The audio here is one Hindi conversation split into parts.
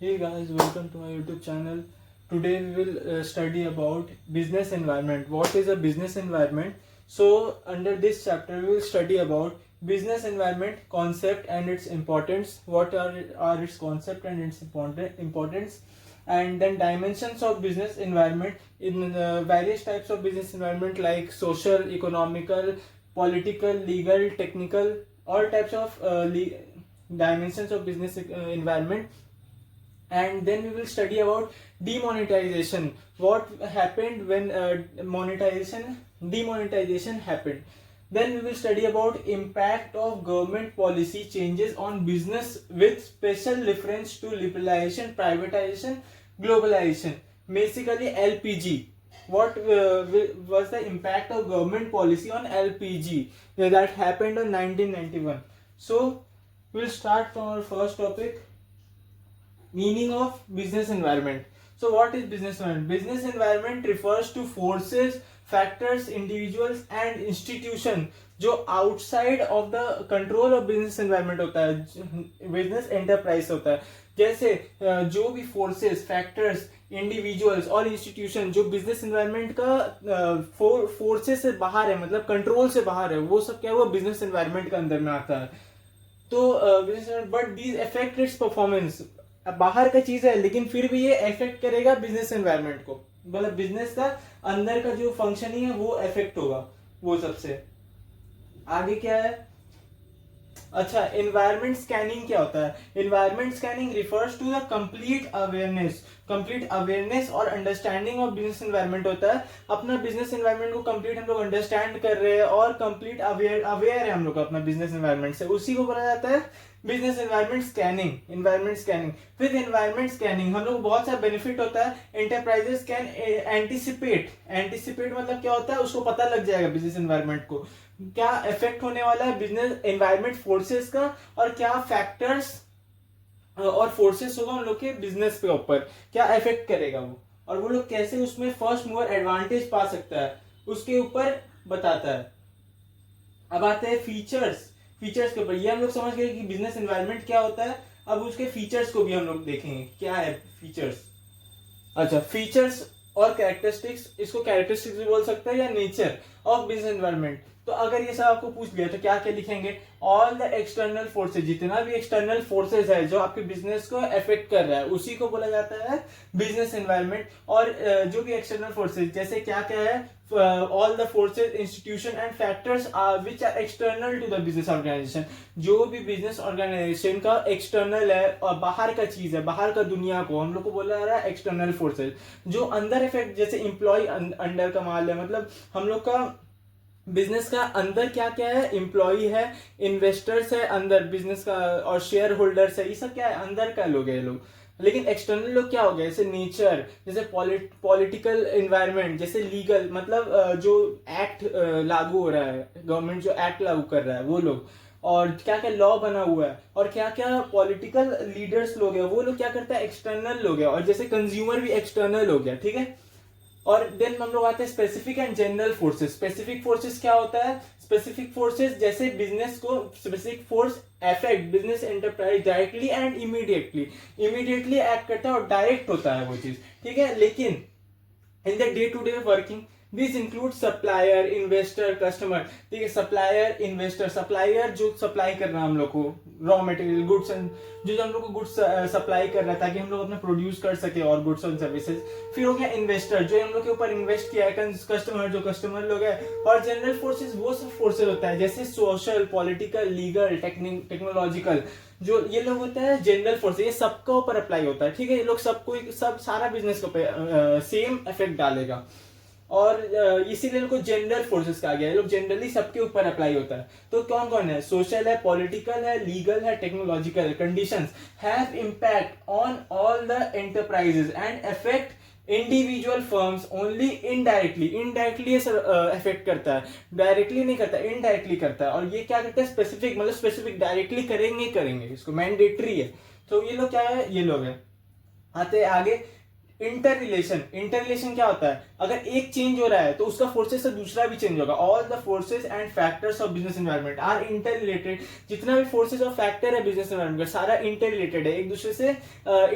Hey guys, welcome to my YouTube channel. Today we will study about business environment. What is a business environment? So under this chapter we will study about business environment concept and its importance. What are its concept and its importance, and then dimensions of business environment in various types of business environment like social, economical, political, legal, technical, all types of dimensions of business environment. And then we will study about demonetization. What happened when demonetization happened. Then we will study about impact of government policy changes on business with special reference to liberalization, privatization, globalization. Basically LPG. What was the impact of government policy on LPG that happened in 1991. So we'll start from our first topic, meaning of business environment. So what is business environment? Business environment refers to forces, factors, individuals and institution जो outside of the control of business environment होता है, बिजनेस एंटरप्राइज होता है. जैसे जो भी फोर्सेस, फैक्टर्स, इंडिविजुअल्स और इंस्टीट्यूशन जो बिजनेस एनवायरनमेंट का फोर्सेस से बाहर है, मतलब कंट्रोल से बाहर है, वो सब क्या हुआ बिजनेस एनवायरनमेंट के अंदर में आता है. तो business, but these affect it's performance. बाहर का चीज है लेकिन फिर भी ये इफेक्ट करेगा बिजनेस एनवायरनमेंट को, मतलब बिजनेस का अंदर का जो फंक्शनिंग है वो इफेक्ट होगा. वो सबसे आगे क्या है? अच्छा, एनवायरमेंट स्कैनिंग क्या होता है? Environment scanning refers to the complete awareness और अंडरस्टैंडिंग ऑफ बिजनेस एनवायरनमेंट होता है. अपना बिजनेस एनवायरनमेंट को कंप्लीट हम लोग अंडरस्टैंड कर रहे हैं और कंप्लीट अवेयर है हम लोग अपना बिजनेस एनवायरनमेंट से, उसी को बोला जाता है business environment scanning. With environment scanning हम लोग बहुत सारा बेनिफिट होता है. एंटरप्राइजेस कैन एंटिसिपेट मतलब क्या होता है, उसको पता लग जाएगा बिजनेस एनवायरनमेंट को क्या इफेक्ट होने वाला है बिजनेस एनवायरनमेंट फोर्सेस का, और क्या फैक्टर्स और फोर्सेस होगा उन लोग के बिजनेस के ऊपर, क्या इफेक्ट करेगा वो, और वो लोग कैसे उसमें फर्स्ट मूवर एडवांटेज पा सकता है, उसके ऊपर बताता है. अब आते हैं फीचर्स के ऊपर. ये हम लोग समझ गए कि बिजनेस एनवायरनमेंट क्या होता है. अब उसके फीचर्स को भी हम लोग देखेंगे क्या है फीचर्स. अच्छा, फीचर्स और कैरेक्टरिस्टिक्स, इसको कैरेक्टरिस्टिक्स भी बोल सकते हैं या नेचर ऑफ बिजनेस एनवायरनमेंट. तो अगर ये सब आपको पूछ लिया तो क्या क्या लिखेंगे? ऑल द एक्सटर्नल फोर्सेज, जितना भी एक्सटर्नल फोर्सेज है जो आपके बिजनेस को अफेक्ट कर रहा है उसी को बोला जाता है बिजनेस एनवायरनमेंट. और जो भी एक्सटर्नल फोर्सेज जैसे क्या क्या है, all the forces, institution and factors which are external to the business organisation. जो भी बिजनेस ऑर्गेनाइजेशन का एक्सटर्नल है और बाहर का चीज है, बाहर का दुनिया को हम लोग को बोला जा रहा है एक्सटर्नल फोर्सेज. जो अंदर इफेक्ट, जैसे एम्प्लॉय अंडर का माल है, मतलब हम लोग का बिजनेस का अंदर क्या क्या है, एम्प्लॉय है, इन्वेस्टर्स है अंदर बिजनेस का, और शेयर होल्डर्स है, ये सब क्या है अंदर का लोग है लोग. लेकिन एक्सटर्नल लोग क्या हो गए, जैसे नेचर, जैसे पॉलिटिकल एनवायरनमेंट, जैसे लीगल मतलब जो एक्ट लागू हो रहा है, गवर्नमेंट जो एक्ट लागू कर रहा है वो लोग, और क्या क्या लॉ बना हुआ है, और क्या क्या पॉलिटिकल लीडर्स लोग हैं वो लोग क्या करता है एक्सटर्नल लोग हैं, और जैसे कंज्यूमर भी एक्सटर्नल हो गया. ठीक है. और देन हम लोग आते हैं specific and general forces. Specific forces क्या होता है? स्पेसिफिक फोर्सेस जैसे बिजनेस को, specific force affect business enterprise directly and immediately act करता है और डायरेक्ट होता है वो चीज. ठीक है. लेकिन in the day to day working this include supplier, investor, customer. ठीक है. Supplier, investor. सप्लायर जो सप्लाई कर रहा है हम लोग को रॉ मटेरियल, गुड्स एंड जो हम लोग को गुड्स सप्लाई कर रहा है ताकि हम लोग अपना प्रोड्यूस कर सके और गुड्स एंड सर्विसेज. फिर हो गया इन्वेस्टर जो हम लोग के ऊपर इन्वेस्ट किया है. कस्टमर जो कस्टमर लोग है. और जनरल फोर्सेज वो सब फोर्सेज होता है जैसे सोशल, पॉलिटिकल, लीगल, टेक्नोलॉजिकल, जो ये लोग होता है जनरल फोर्स. ये सबके ऊपर अप्लाई होता है. ठीक है. ये लोग सबको सब सारा बिजनेस के सेम इफेक्ट डालेगा, और इसीलिए इनको जनरल फोर्सेस कहा गया है. लोग जनरली सबके ऊपर अप्लाई होता है. तो कौन कौन है? सोशल है, पॉलिटिकल है, लीगल है, technological. Conditions have impact on all the enterprises and affect individual firms only indirectly affect करता है, डायरेक्टली नहीं करता, इनडायरेक्टली करता है. और ये क्या करता है? स्पेसिफिक, मतलब स्पेसिफिक डायरेक्टली करेंगे, इसको मैंडेटरी है. तो ये लोग क्या है? ये लोग है. आते आगे इंटर रिलेशन क्या होता है, अगर एक चेंज हो रहा है तो उसका फोर्सेस से दूसरा भी चेंज होगा। All the forces and factors of business environment are interrelated. जितना भी फोर्सेस और फैक्टर है बिजनेस एनवायरनमेंट का सारा इंटर रिलेटेड है, एक दूसरे से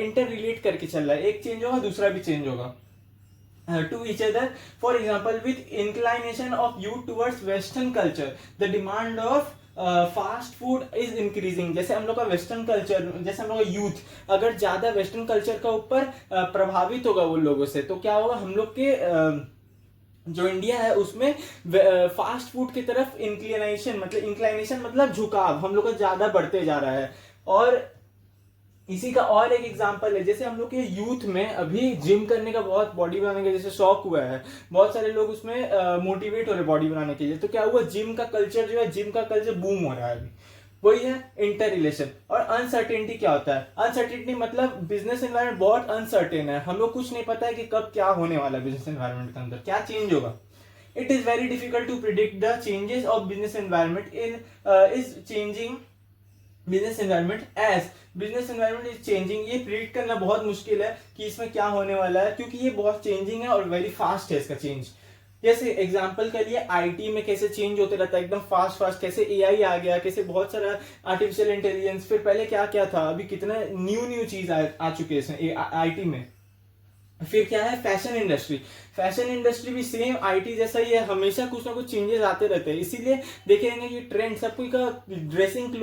इंटर रिलेट करके चल रहा है। एक चेंज होगा दूसरा भी चेंज होगा to each other. For example, with inclination of youth towards Western culture, the demand of fast food is increasing. जैसे हम लोग का वेस्टर्न कल्चर, जैसे हम लोग का यूथ अगर ज्यादा वेस्टर्न कल्चर का ऊपर प्रभावित होगा वो लोगों से, तो क्या होगा, हम लोग के जो इंडिया है उसमें फास्ट फूड की तरफ इंक्लिनेशन मतलब झुकाव हम लोग का ज्यादा बढ़ते जा रहा है। और इसी का और एक एग्जांपल है, जैसे हम लोग के यूथ में अभी जिम करने का बहुत, बॉडी बनाने का जैसे शौक हुआ है, बहुत सारे लोग उसमें मोटिवेट हो रहे बॉडी बनाने के लिए, तो क्या हुआ, जिम का कल्चर बूम हो रहा है अभी। वही है इंटर रिलेशन। और अनसर्टेनिटी क्या होता है, अनसर्टेनिटी मतलब बिजनेस एनवायरनमेंट बहुत अनसर्टेन है, हम लोग कुछ नहीं पता है कि कब क्या होने वाला है, बिजनेस एनवायरनमेंट के अंदर क्या चेंज होगा। It is very difficult to predict the changes of business environment is changing business environment as business environment is changing. ये प्रिडिक्ट करना बहुत मुश्किल है कि इसमें क्या होने वाला है, क्योंकि ये बहुत चेंजिंग है और वेरी फास्ट है इसका चेंज। जैसे एग्जांपल के लिए आईटी में कैसे चेंज होते रहता है एकदम फास्ट, कैसे एआई आ गया, कैसे बहुत सारा आर्टिफिशियल इंटेलिजेंस, फिर पहले क्या क्या था, अभी कितना न्यू चीज आ चुके हैं इसमें आईटी में। फिर क्या है, फैशन इंडस्ट्री भी सेम आईटी जैसा ही है, हमेशा कुछ ना कुछ चेंजेस आते रहते हैं। इसीलिए देखेंगे कि ट्रेंड सब कोई का ड्रेसिंग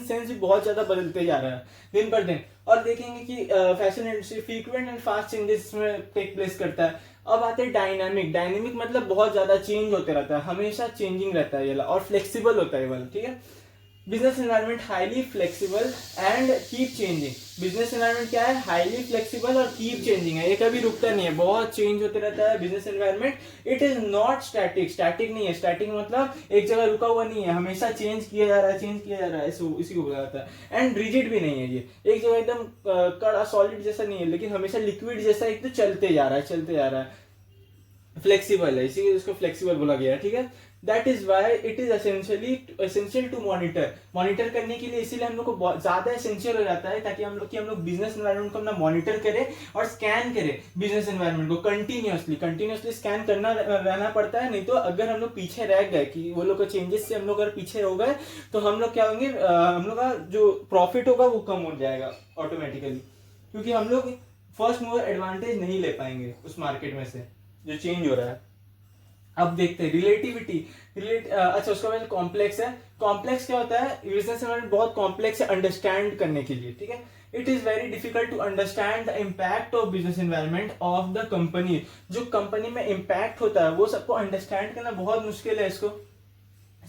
सेंस भी बहुत ज्यादा बदलते जा रहा है दिन पर दिन। और देखेंगे कि fashion industry frequent and fast changes में टेक प्लेस करता है। अब आते हैं डायनामिक मतलब बहुत ज्यादा चेंज होते रहता है, हमेशा चेंजिंग रहता है ये, और फ्लेक्सिबल होता है ये वाला, ठीक है। Business environment highly flexible and keep changing. Business environment क्या है, हाईली फ्लेक्सिबल और कीप चेंजिंग है, ये कभी रुकता नहीं है, बहुत चेंज होते रहता है business environment. It is not static नहीं है, स्टैटिक मतलब एक जगह रुका हुआ नहीं है, हमेशा चेंज किया जा रहा है, इसी को बोला जाता है। एंड रिजिड भी नहीं है, ये एक जगह एकदम कड़ा सॉलिड जैसा नहीं है, लेकिन हमेशा लिक्विड जैसा एक तो चलते जा रहा है, फ्लेक्सिबल है, इसीलिए इसको फ्लेक्सिबल बोला गया है, ठीक है। That is why it is essential to monitor करने के लिए, इसीलिए हम लोग को ज्यादा एसेंशियल हो जाता है, ताकि हम लोग बिजनेस एनवायरनमेंट को अपना मॉनिटर करें और स्कैन करें बिजनेस एनवायरनमेंट को कंटिन्यूअसली स्कैन करना रहना पड़ता है। नहीं तो अगर हम लोग पीछे रह गए, कि वो लोग के चेंजेस से हम लोग अगर पीछे हो गए, तो हम लोग क्या होंगे, हम लोग का जो प्रॉफिट होगा वो कम हो जाएगा ऑटोमेटिकली, क्योंकि हम लोग फर्स्ट मूवर एडवांटेज नहीं ले पाएंगे उस मार्केट में से जो चेंज हो रहा है। अब देखते हैं रिलेटिविटी। अच्छा, उसका बाद कॉम्प्लेक्स है। कॉम्प्लेक्स क्या होता है, बिजनेस एनवायरनमेंट बहुत कॉम्प्लेक्स है अंडरस्टैंड करने के लिए, ठीक है। It is very difficult to understand the impact of business environment of the company. जो कंपनी में इम्पैक्ट होता है वो सबको अंडरस्टैंड करना बहुत मुश्किल है, इसको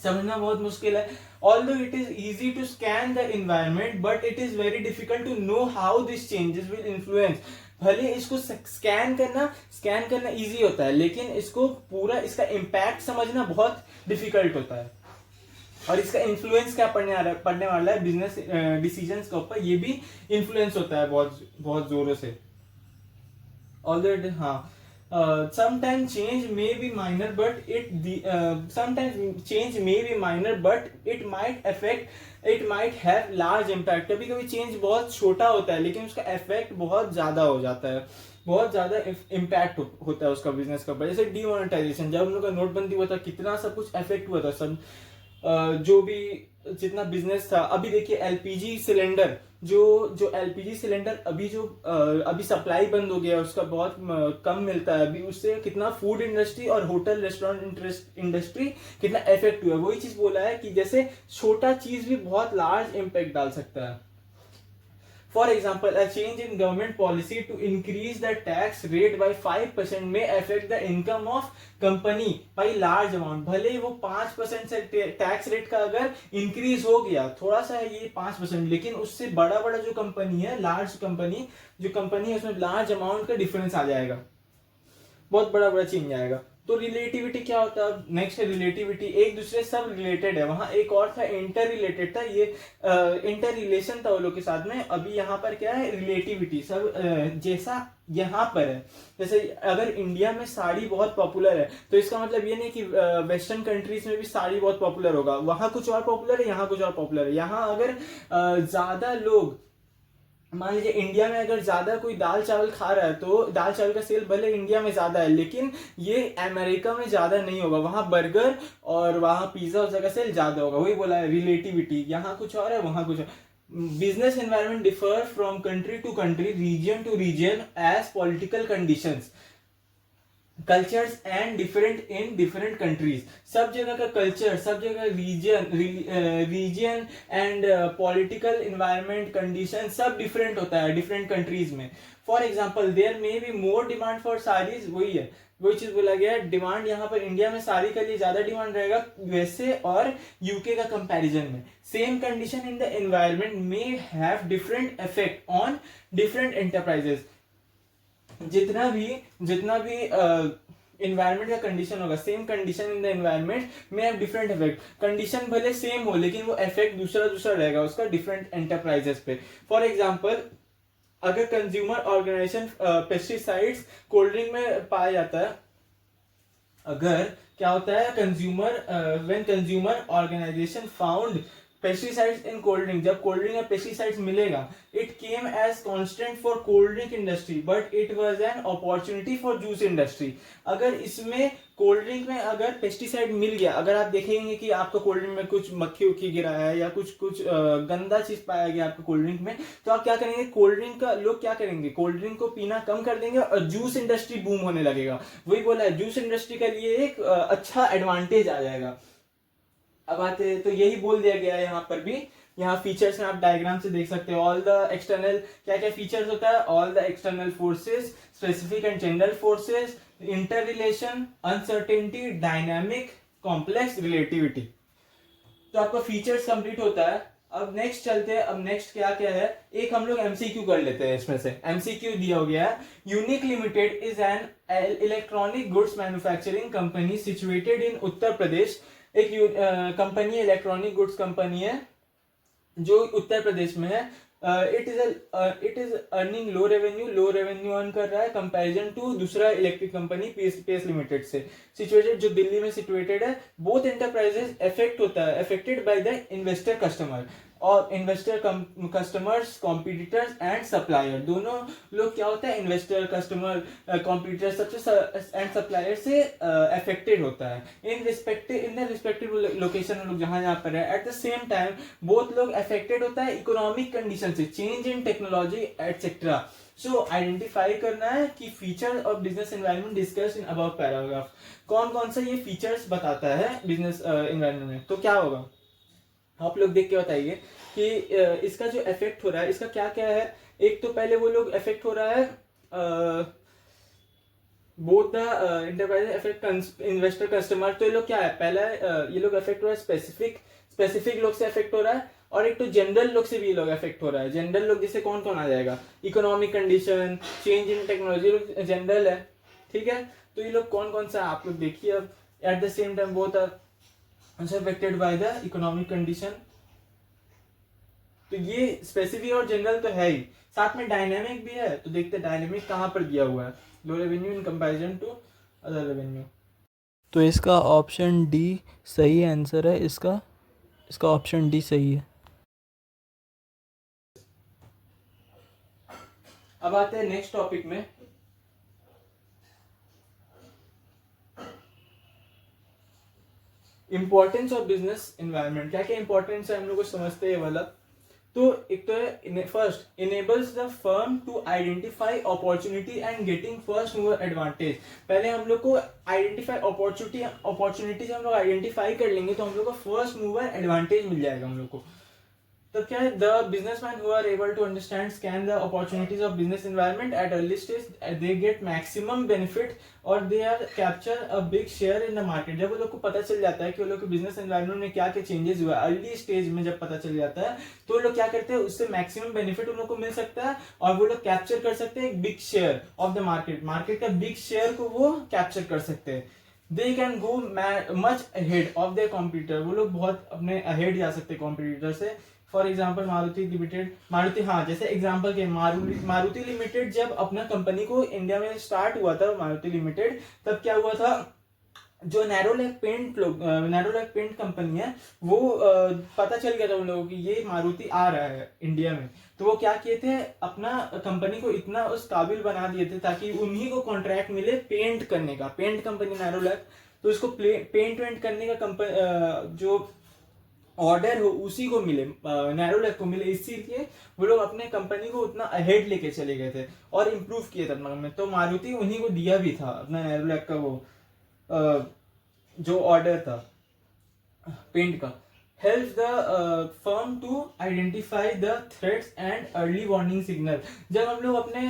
समझना बहुत मुश्किल है। Although it is easy to scan the environment, but it is very difficult to know how these changes will influence. भले इसको स्कैन करना इजी होता है, लेकिन इसको पूरा इसका इम्पैक्ट समझना बहुत डिफिकल्ट होता है, और इसका इन्फ्लुएंस क्या पड़ने वाला है बिजनेस डिसीजंस के ऊपर, ये भी इन्फ्लुएंस होता है बहुत जोरों से। ऑलरेडी हाँ, sometimes change may be minor but it might have large impact। कभी कभी चेंज बहुत छोटा होता है, लेकिन उसका इफेक्ट बहुत ज्यादा हो जाता है, बहुत ज्यादा इम्पैक्ट होता है उसका बिजनेस का। जैसे डीमोनेटाइजेशन, जब हम लोग का नोटबंदी हुआ था, कितना सब कुछ इफेक्ट हुआ था, सब जो भी जितना बिजनेस था। अभी देखिए एलपीजी सिलेंडर, जो एलपीजी सिलेंडर अभी सप्लाई बंद हो गया, उसका बहुत कम मिलता है अभी, उससे कितना फूड इंडस्ट्री और होटल रेस्टोरेंट इंडस्ट्री कितना इफेक्ट हुआ है। वही चीज बोला है कि जैसे छोटा चीज भी बहुत लार्ज इम्पैक्ट डाल सकता है। For example, a change in government policy to increase the tax rate by 5% may affect the income of company by large amount। भले वो 5% से टैक्स रेट का अगर इंक्रीज हो गया, थोड़ा सा है ये 5%, लेकिन उससे बड़ा जो कंपनी है, लार्ज कंपनी जो कंपनी है, उसमें लार्ज अमाउंट का डिफरेंस आ जाएगा, बहुत बड़ा चेंज आएगा। तो रिलेटिविटी क्या होता है, नेक्स्ट है रिलेटिविटी, एक दूसरे सब रिलेटेड है। वहां एक और था इंटर रिलेटेड था, ये इंटर रिलेशन था वो लोग के साथ में। अभी यहाँ पर क्या है, रिलेटिविटी सब जैसा यहाँ पर है। जैसे अगर इंडिया में साड़ी बहुत पॉपुलर है, तो इसका मतलब ये नहीं कि वेस्टर्न कंट्रीज में भी साड़ी बहुत पॉपुलर होगा, वहां कुछ और पॉपुलर है, यहाँ कुछ और पॉपुलर है। यहाँ अगर ज्यादा लोग मान लीजिए इंडिया में अगर ज्यादा कोई दाल चावल खा रहा है तो दाल चावल का सेल भले इंडिया में ज्यादा है, लेकिन ये अमेरिका में ज्यादा नहीं होगा, वहां बर्गर और वहां पिज्जा उज्जा का सेल ज्यादा होगा। वही बोला है रिलेटिविटी, यहाँ कुछ और है वहां कुछ और। Business environment differ from country to country, region to region as political conditions, cultures and different in different countries. सब जगह का कल्चर, सब जगह region and political environment condition सब डिफरेंट होता है डिफरेंट कंट्रीज में। For example there may be more demand for saris, वही है वही चीज बोला गया है, डिमांड यहाँ पर इंडिया में साड़ी के लिए ज्यादा डिमांड रहेगा यूएसए और यूके का कंपैरिजन में। Same condition in the environment may have different effect on different enterprises. जितना भी इन्वायरमेंट का कंडीशन होगा, same condition in the environment में हैव डिफरेंट इफेक्ट। कंडीशन भले सेम हो लेकिन वो इफेक्ट दूसरा दूसरा रहेगा उसका डिफरेंट एंटरप्राइजेस पे। फॉर एग्जांपल अगर consumer organisation pesticides cold drink में पाया जाता है, अगर क्या होता है consumer when consumer organisation found pesticides in cold drink, जब कोल्ड ड्रिंक में पेस्टिसाइड्स मिलेगा, it came as constant for cold drink industry but it was an opportunity for juice industry. अगर इसमें कोल्ड ड्रिंक में अगर पेस्टिसाइड मिल गया, अगर आप देखेंगे कि आपका कोल्ड ड्रिंक में कुछ मक्खी उक्खी गिरा है या कुछ गंदा चीज पाया गया आपके कोल्ड ड्रिंक में, तो आप क्या करेंगे, कोल्ड ड्रिंक का लोग क्या करेंगे, कोल्ड ड्रिंक को पीना कम कर देंगे और जूस इंडस्ट्री बूम होने लगेगा। वही बोला है जूस इंडस्ट्री के लिए एक अच्छा एडवांटेज आ जाएगा। अब आते तो यही बोल दिया गया है यहाँ पर भी, यहाँ फीचर्स में आप डायग्राम से देख सकते हो। ऑल द एक्सटर्नल, क्या क्या फीचर्स होता है, all the external forces, specific and general forces, inter relation, uncertainty, dynamic, complex, relativity. तो आपका फीचर्स कंप्लीट होता है। अब नेक्स्ट चलते हैं, अब नेक्स्ट क्या क्या है, एक हम लोग एमसीक्यू कर लेते हैं। इसमें से एमसीक्यू दिया गया है, Unique limited is an electronic goods manufacturing company situated in Uttar Pradesh. एक कंपनी इलेक्ट्रॉनिक गुड्स कंपनी है जो उत्तर प्रदेश में है। It is earning low revenue earn कर रहा है कंपैरिजन टू दूसरा इलेक्ट्रिक कंपनी पीएस लिमिटेड से, सिचुएटेड जो दिल्ली में सिचुएटेड है। Both enterprises affected by the investor customer और investor customers, competitors and supplier. दोनों लोग क्या होता है, इन्वेस्टर, कस्टमर, कॉम्पिटिटर सबसे एंड सप्लायर से अफेक्टेड होता है इन द रिस्पेक्टिव लोकेशन लोग जहां जहां पर है। Eight the same time both लोग अफेक्टेड होता है इकोनॉमिक कंडीशन से, change in technology etcetera. So identify करना है कि feature of business environment discuss in above paragraph, कौन कौन सा ये फीचर्स बताता है बिजनेस एनवायरनमेंट में। तो क्या होगा आप लोग देख के बताइए कि इसका जो इफेक्ट हो रहा है इसका क्या क्या है। एक तो पहले वो लोग इफेक्ट हो रहा है both the enterprise effect investor customer. तो ये लोग क्या है, पहला ये लोग इफेक्ट हो रहा है स्पेसिफिक लोग से इफेक्ट हो रहा है, और एक तो जनरल लोग से भी ये लोग इफेक्ट हो रहा है। जनरल लोग जैसे कौन कौन आ जाएगा, economic condition, change in technology general है, ठीक है। तो ये लोग कौन कौन सा आप लोग देखिए। अब at the same time both are affected by the economic condition. तो ये स्पेसिफिक और जनरल तो है ही, साथ में डायनेमिक भी है। तो देखते हैं डायनेमिक कहां पर दिया हुआ है, low revenue in comparison to other revenue. तो इसका ऑप्शन डी सही आंसर है, इसका ऑप्शन डी सही है। अब आते हैं नेक्स्ट टॉपिक में। इंपॉर्टेंस ऑफ बिजनेस एनवायरनमेंट, क्या क्या इंपॉर्टेंस है हम लोग को समझते हैं वाला। तो एक तो है first, enables the firm to identify opportunity and getting first mover advantage. पहले हम लोग को आइडेंटिफाई अपॉर्चुनिटीज हम लोग आइडेंटिफाई कर लेंगे तो हम लोग को फर्स्ट मूवर एडवांटेज मिल जाएगा हम लोग को। तब क्या है, the businessman who are able to understand scan the opportunities of business environment at early stage, they get maximum benefit और they are capture a big share in the market. जब वो लोग को पता चल जाता है कि वो लोग के बिजनेस एनवायरनमेंट में क्या क्या चेंजेस हुआ है अर्ली स्टेज में, जब पता चल जाता है तो वो लोग क्या करते हैं, उससे मैक्सिमम बेनिफिट उन लोग को मिल सकता है और वो लोग कैप्चर कर सकते हैं एक big share of the market का बिग शेयर को वो कैप्चर कर सकते हैं। They can go much ahead of their competitor, वो लोग बहुत अपने अहेड जा सकते हैं कॉम्पिटिटर से। फॉर एग्जाम्पल मारुति, हाँ जैसे एग्जाम्पल के मारुति लिमिटेड जब अपना कंपनी को इंडिया में स्टार्ट हुआ था मारुति लिमिटेड, तब क्या हुआ था, जो नैरोलैक पेंट कंपनी है वो पता चल गया था उन लोगों की ये मारुति आ रहा है इंडिया में, तो वो क्या किए थे, अपना कंपनी को इतना उस काबिल बना दिए थे ताकि उन्हीं को कॉन्ट्रैक्ट मिले पेंट करने का, पेंट कंपनी नैरोलैक, तो इसको पेंट वेंट करने का जो ऑर्डर हो उसी को मिले, नैरोलैक को मिले, इसीलिए वो लोग अपने कंपनी को उतना अहेड लेके चले गए थे और इम्प्रूव किए थे अपना में, तो मारुति उन्हीं को दिया भी था अपना नैरोलैक का वो जो ऑर्डर था पेंट का। Help the firm to identify the threats and early warning signal. जब हम लोग अपने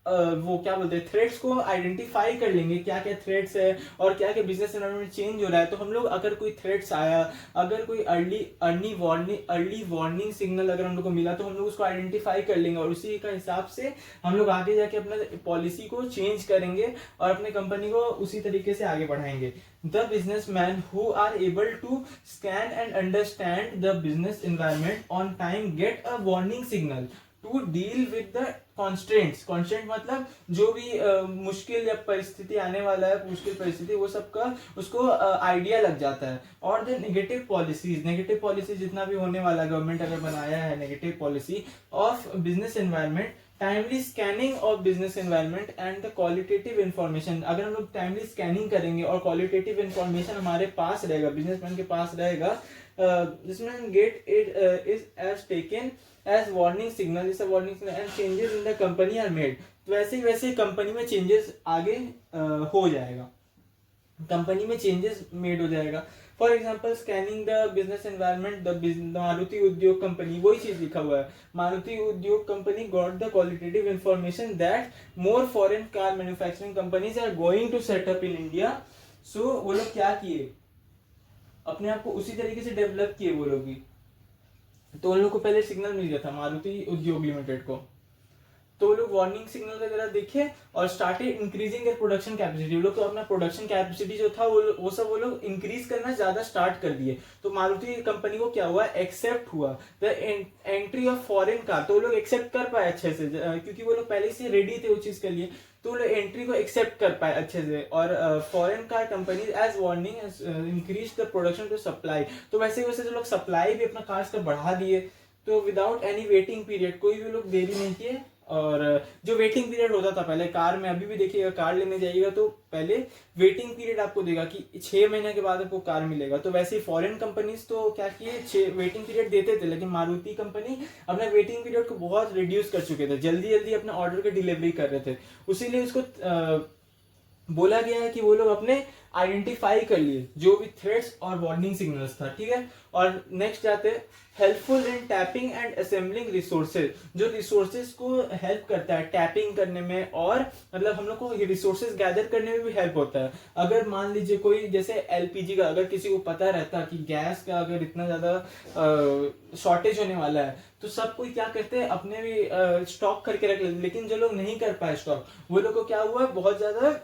वो क्या बोलते हैं थ्रेट्स को आइडेंटिफाई कर लेंगे, क्या क्या थ्रेट्स है और क्या क्या बिजनेस एनवायरनमेंट चेंज हो रहा है, तो हम लोग अगर कोई थ्रेट्स आया, अगर कोई अर्ली वार्निंग सिग्नल अगर हम लोग को मिला तो हम लोग उसको आइडेंटिफाई कर लेंगे और उसी का हिसाब से हम लोग आगे जाके अपना पॉलिसी को चेंज करेंगे और अपने कंपनी को उसी तरीके से आगे बढ़ाएंगे। The businessman who are able to scan and understand the business environment on time get a warning signal to deal with the constants. Constant मतलब जो भी मुश्किल या परिस्थिति आने वाला है, मुश्किल परिस्थिति, वो सबका उसको आइडिया लग जाता है। और द नेगेटिव पॉलिसीज जितना भी होने वाला है, गवर्नमेंट अगर बनाया है negative policy of business environment, timely scanning of business environment and the qualitative information. अगर हम लोग टाइमली स्कैनिंग करेंगे और क्वालिटेटिव इन्फॉर्मेशन हमारे पास रहेगा, बिजनेसमैन के पास रहेगा, businessman get it is as taken as warning signal and changes in the company are made। तो वैसे कंपनी में चेंजेस आगे हो जाएगा, कंपनी में चेंजेस मेड हो जाएगा। For example scanning the business environment, the Maruti Udyog company, वही चीज लिखा हुआ है, Maruti Udyog company got the qualitative information that more foreign car manufacturing companies are going to set up in India. So वो लोग क्या किए, अपने आप को उसी तरीके से डेवलप किए वो लोग भी। तो उन लोग को पहले सिग्नल मिल गया था मारुति उद्योग लिमिटेड को, तो वो लोग वार्निंग सिग्नल वगैरह देखे और started increasing their production capacity. वो लोग तो अपना प्रोडक्शन कैपेसिटी जो था वो सब वो लोग इंक्रीज करना ज्यादा स्टार्ट कर दिए। तो मारुति कंपनी को क्या हुआ, एक्सेप्ट हुआ the entry of foreign car, तो वो लोग एक्सेप्ट कर पाए अच्छे से, क्योंकि वो लोग पहले से रेडी थे उस चीज के लिए, तो वो लोग एंट्री को एक्सेप्ट कर पाए अच्छे से। और foreign car company as warning increase the production to supply, तो वैसे वैसे जो लोग सप्लाई भी अपना कार्स का बढ़ा दिए, तो विदाउट एनी वेटिंग पीरियड, कोई भी लोग देरी नहीं किए। और जो वेटिंग पीरियड होता था पहले कार में, अभी भी देखिएगा कार लेने जाइएगा तो पहले वेटिंग पीरियड आपको देगा कि 6 महीने के बाद आपको कार मिलेगा, तो वैसे ही फॉरेन कंपनीज तो क्या किए, वेटिंग पीरियड देते थे, लेकिन मारुति कंपनी अपना वेटिंग पीरियड को बहुत रिड्यूस कर चुके थे, जल्दी जल्दी अपना ऑर्डर की डिलीवरी कर रहे थे, उसीलिए उसको बोला गया है कि वो लोग अपने आइडेंटिफाई कर लिए जो भी थ्रेट्स और वार्निंग सिग्नल्स था, ठीक है। और नेक्स्ट जाते हैं helpful in tapping and assembling resources, जो रिसोर्सेज को हेल्प करता है टैपिंग करने में, और मतलब हम लोग को रिसोर्सेज गैदर करने में भी हेल्प होता है। अगर मान लीजिए कोई जैसे एलपीजी का, अगर किसी को पता रहता कि गैस का अगर इतना ज्यादा शॉर्टेज होने वाला है, तो सब कोई क्या करते हैं, अपने भी स्टॉक करके रख लेते, लेकिन जो लोग नहीं कर पाए स्टॉक, वो लोग को क्या हुआ, बहुत ज्यादा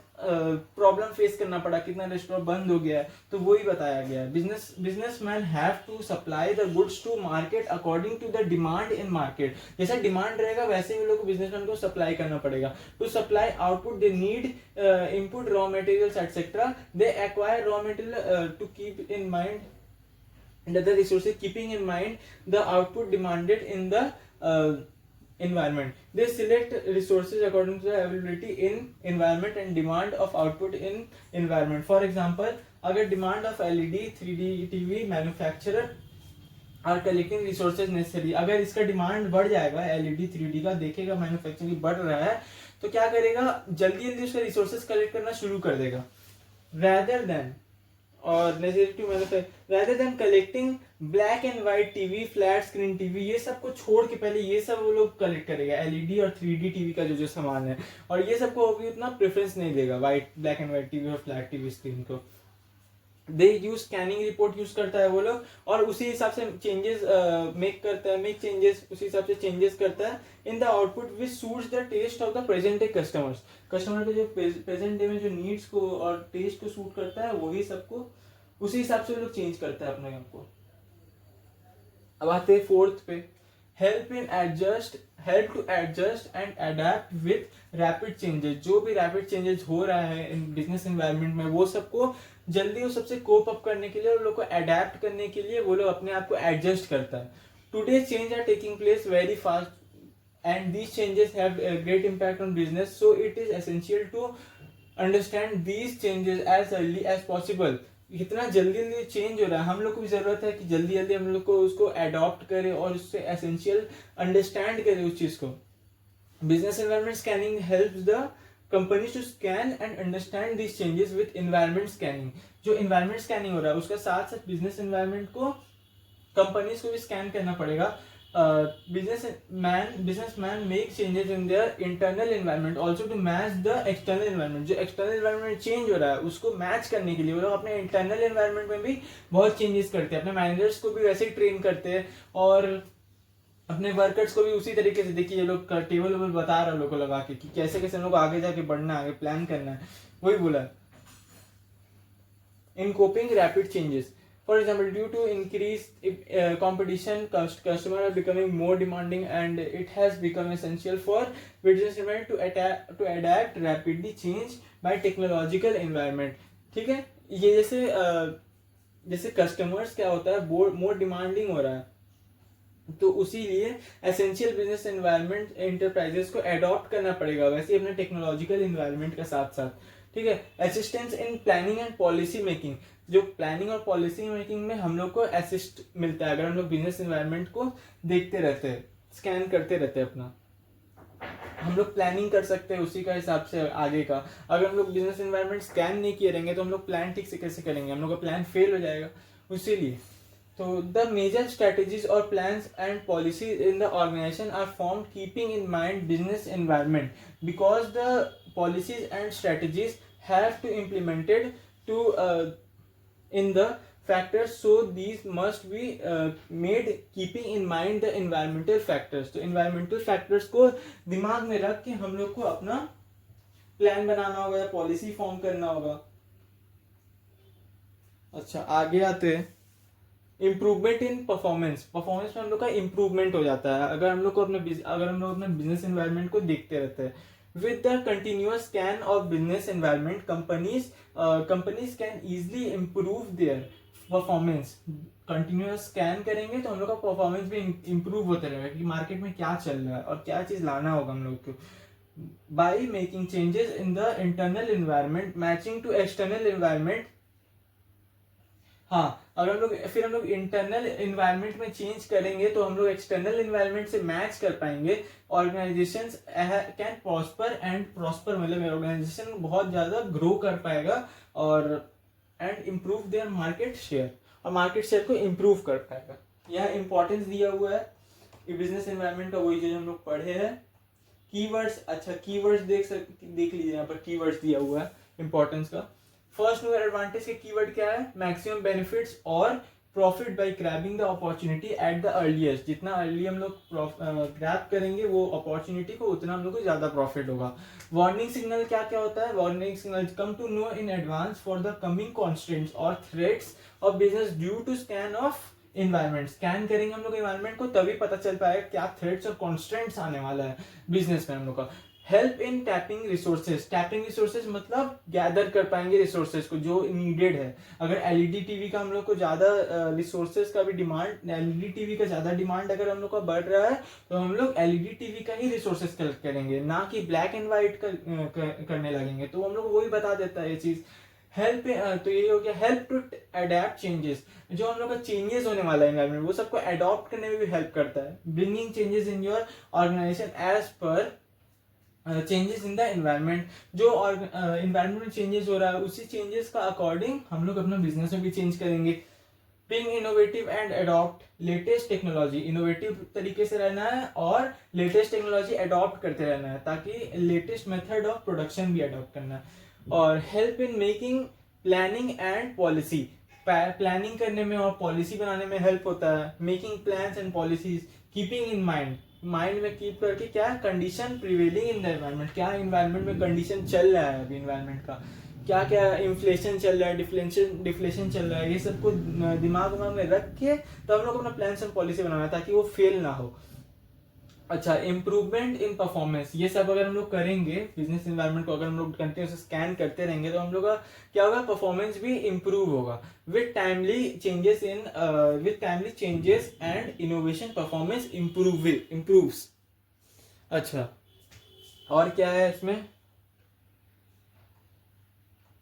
प्रॉब्लम फेस करना पड़ा, कितना रेस्टोरेंट बंद हो गया है, तो वही बताया गया है। Businessman have to supply the goods to market according to the demand in market, जैसा डिमांड रहेगा वैसे ही लोग को बिजनेसमैन को सप्लाई करना पड़ेगा। To supply output they need input raw materials etcetera, they acquire raw material to keep in mind and other resources, keeping in mind the output demanded in the environment. They select resources according to the availability in environment and demand of output in environment. For example, अगर demand of LED 3D TV manufacturer are collecting resources necessary, अगर इसका डिमांड बढ़ जाएगा LED 3D का, देखेगा मैन्युफैक्चरिंग बढ़ रहा है, तो क्या करेगा, जल्दी जल्दी उसका रिसोर्सेज कलेक्ट करना शुरू कर देगा, rather than और necessity manufacture rather than collecting black and white TV, flat screen TV, ये सब को छोड़ के पहले ये सब वो लोग कलेक्ट करेगा, एलईडी और 3D टीवी का जो जो सामान है, और ये सब को अभी उतना प्रेफरेंस नहीं देगा white black and white TV और फ्लैट टीवी स्क्रीन को। दे यूज स्कैनिंग रिपोर्ट यूज करता है वो लोग, और उसी हिसाब से चेंजेस मेक चेंजेस, उसी हिसाब से चेंजेस करता है in the output which suits the taste of the present day customers. Customer के जो प्रेजेंट डे में जो नीड्स को और टेस्ट को सूट करता है, वही सबको उसी हिसाब से वो लोग चेंज करता है अपने आप को। अब आते हैं फोर्थ पे, help to adjust and adapt with rapid changes. जो भी रैपिड चेंजेस हो रहा है इन बिजनेस एनवायरनमेंट में, वो सबको जल्दी वो सबसे कोप अप करने के लिए और लोग को अडेप्ट करने के लिए वो लोग अपने आप को एडजस्ट करता है. Today change are taking place very fast and these changes have a great impact on business, so it is essential to understand these changes as early as possible. इतना जल्दी जल्दी चेंज हो रहा है, हम लोग को भी जरूरत है कि जल्दी जल्दी हम लोग को उसको अडॉप्ट करें और उससे एसेंशियल अंडरस्टैंड करें उस चीज को. Business environment scanning helps the companies to scan and understand these changes with environment scanning. जो एनवायरनमेंट स्कैनिंग हो रहा है उसका साथ साथ बिजनेस एनवायरनमेंट को कंपनीज को भी स्कैन करना पड़ेगा. businessman make changes in their internal environment also to match the external environment. जो external environment change हो रहा है उसको मैच करने के लिए वो लोग अपने internal environment में भी बहुत चेंजेस करते हैं. अपने मैनेजर्स को भी वैसे ही ट्रेन करते हैं और अपने वर्कर्स को भी उसी तरीके से. देखिए ये लोग टेबल वेबल बता रहे हैं लोगों को लगा के कि कैसे कैसे हम लोग आगे जाके बढ़ना है, आगे प्लान करना है. वही बोला in coping rapid changes. For example, due to increased competition, customers are becoming more demanding, and it has become essential for business environment to adapt rapidly change by technological environment. ठीक है, ये जैसे कस्टमर्स क्या होता है मोर डिमांडिंग हो रहा है, तो उसी लिए एसेंशियल बिजनेस एनवायरनमेंट एंटरप्राइजेस को अडॉप्ट करना पड़ेगा, वैसे अपने टेक्नोलॉजिकल एनवायरनमेंट के साथ साथ. ठीक है, assistance in planning and policy making. जो प्लानिंग और पॉलिसी मेकिंग में हम लोग को असिस्ट मिलता है अगर हम लोग बिजनेस एनवायरनमेंट को देखते रहते हैं, स्कैन करते रहते हैं अपना. हम लोग प्लानिंग कर सकते हैं उसी का हिसाब से आगे का. अगर हम लोग बिजनेस एनवायरनमेंट स्कैन नहीं किए रहेंगे तो हम लोग प्लान ठीक से कैसे करेंगे, हम लोग का प्लान फेल हो जाएगा. इसीलिए तो द मेजर स्ट्रेटेजीज और plans and policies in the organisation are formed keeping in mind business environment, because the policies and strategies have to implemented to in the factors, so these must be made keeping in mind the environmental factors. तो environmental factors को दिमाग में रख के हम लोग को अपना प्लान बनाना होगा या पॉलिसी फॉर्म करना होगा. अच्छा आगे आते हैं. इम्प्रूवमेंट इन परफॉर्मेंस में हम लोग का इम्प्रूवमेंट हो जाता है अगर हम लोग अपने बिजनेस एनवायरनमेंट को देखते रहते हैं. With the continuous scan of business environment, companies can easily improve their performance. Continuous scan करेंगे तो हम लोग का परफॉर्मेंस भी इम्प्रूव होता रहेगा कि मार्केट में क्या चल रहा है और क्या चीज लाना होगा हम लोग को. By making changes in the internal environment matching to external environment. हाँ, अगर हम लोग इंटरनल एनवायरनमेंट में चेंज करेंगे तो हम लोग एक्सटर्नल एनवायरनमेंट से मैच कर पाएंगे. ऑर्गेनाइजेशंस कैन प्रॉस्पर मतलब ऑर्गेनाइजेशन बहुत ज्यादा ग्रो कर पाएगा और and improve their market share, और मार्केट शेयर को इम्प्रूव कर पाएगा. यह इंपॉर्टेंस दिया हुआ है बिजनेस एनवायरनमेंट का, वही जो हम लोग पढ़े हैं. कीवर्ड्स, अच्छा कीवर्ड्स देख लीजिए, यहाँ पर कीवर्ड्स दिया हुआ है इंपॉर्टेंस का. फर्स्ट मूवर एडवांटेज के कीवर्ड क्या है? मैक्सिमम बेनिफिट्स और profit by grabbing the opportunity at the earliest. जितना अर्ली हम लोग ग्रैब करेंगे वो अपॉर्चुनिटी को, उतना हम लोग को ज्यादा प्रॉफिट होगा. वार्निंग सिग्नल क्या क्या होता है? Warning signal come to know in advance for the coming constants और threats of business due to scan of environment. Scan करेंगे हम लोग इन्वायरमेंट को तभी पता चल पाएगा क्या थ्रेट्स और कॉन्स्टेंट्स आने वाला है बिजनेस में हम लोग का. Help in tapping resources. Tapping resources मतलब गैदर कर पाएंगे रिसोर्सेज को जो नीडेड है. अगर एलईडी टीवी का हम लोग को ज्यादा रिसोर्सेज का भी डिमांड, एलईडी टीवी का ज्यादा डिमांड अगर हम लोग का बढ़ रहा है तो हम लोग एलईडी टीवी का ही रिसोर्सेज कलेक्ट करेंगे, ना कि ब्लैक एंड व्हाइट करने लगेंगे. तो हम लोग वही बता देता है ये चीज. हेल्प, तो ये हो गया हेल्प टू अडेप्ट चेंजेस. जो हम लोग का चेंजेस होने वाला है एनवायरमेंट वो सबको अडॉप्ट करने में भी हेल्प करता है. Bringing changes in your organisation as per changes in the environment. जो एनवायरनमेंट में चेंजेस हो रहा है उसी चेंजेस का अकॉर्डिंग हम लोग अपना बिजनेस में भी चेंज करेंगे. Being innovative and adopt latest technology. Innovative तरीके से रहना है और लेटेस्ट टेक्नोलॉजी अडॉप्ट करते रहना है ताकि लेटेस्ट मेथड ऑफ प्रोडक्शन भी अडॉप्ट करना है. और help in making planning and policy. Planning करने में और पॉलिसी बनाने में हेल्प होता है. Making plans and policies. Keeping in mind में कीप करके क्या condition prevailing in the environment. क्या एनवायरनमेंट में कंडीशन चल रहा है अभी एनवायरनमेंट का, क्या क्या इन्फ्लेशन चल रहा है, डिफ्लेशन चल रहा है. ये सबको दिमाग में रख के तब हम लोग अपना प्लान एंड पॉलिसी बनाना है ताकि वो फेल ना हो. अच्छा, इम्प्रूवमेंट इन परफॉर्मेंस, ये सब अगर हम लोग करेंगे, बिजनेस एनवायरनमेंट को अगर हम लोग कंटिन्यूस स्कैन करते रहेंगे तो हम लोग का क्या होगा, परफॉर्मेंस भी इम्प्रूव होगा। With timely changes and innovation performance improves. अच्छा, और क्या है इसमें,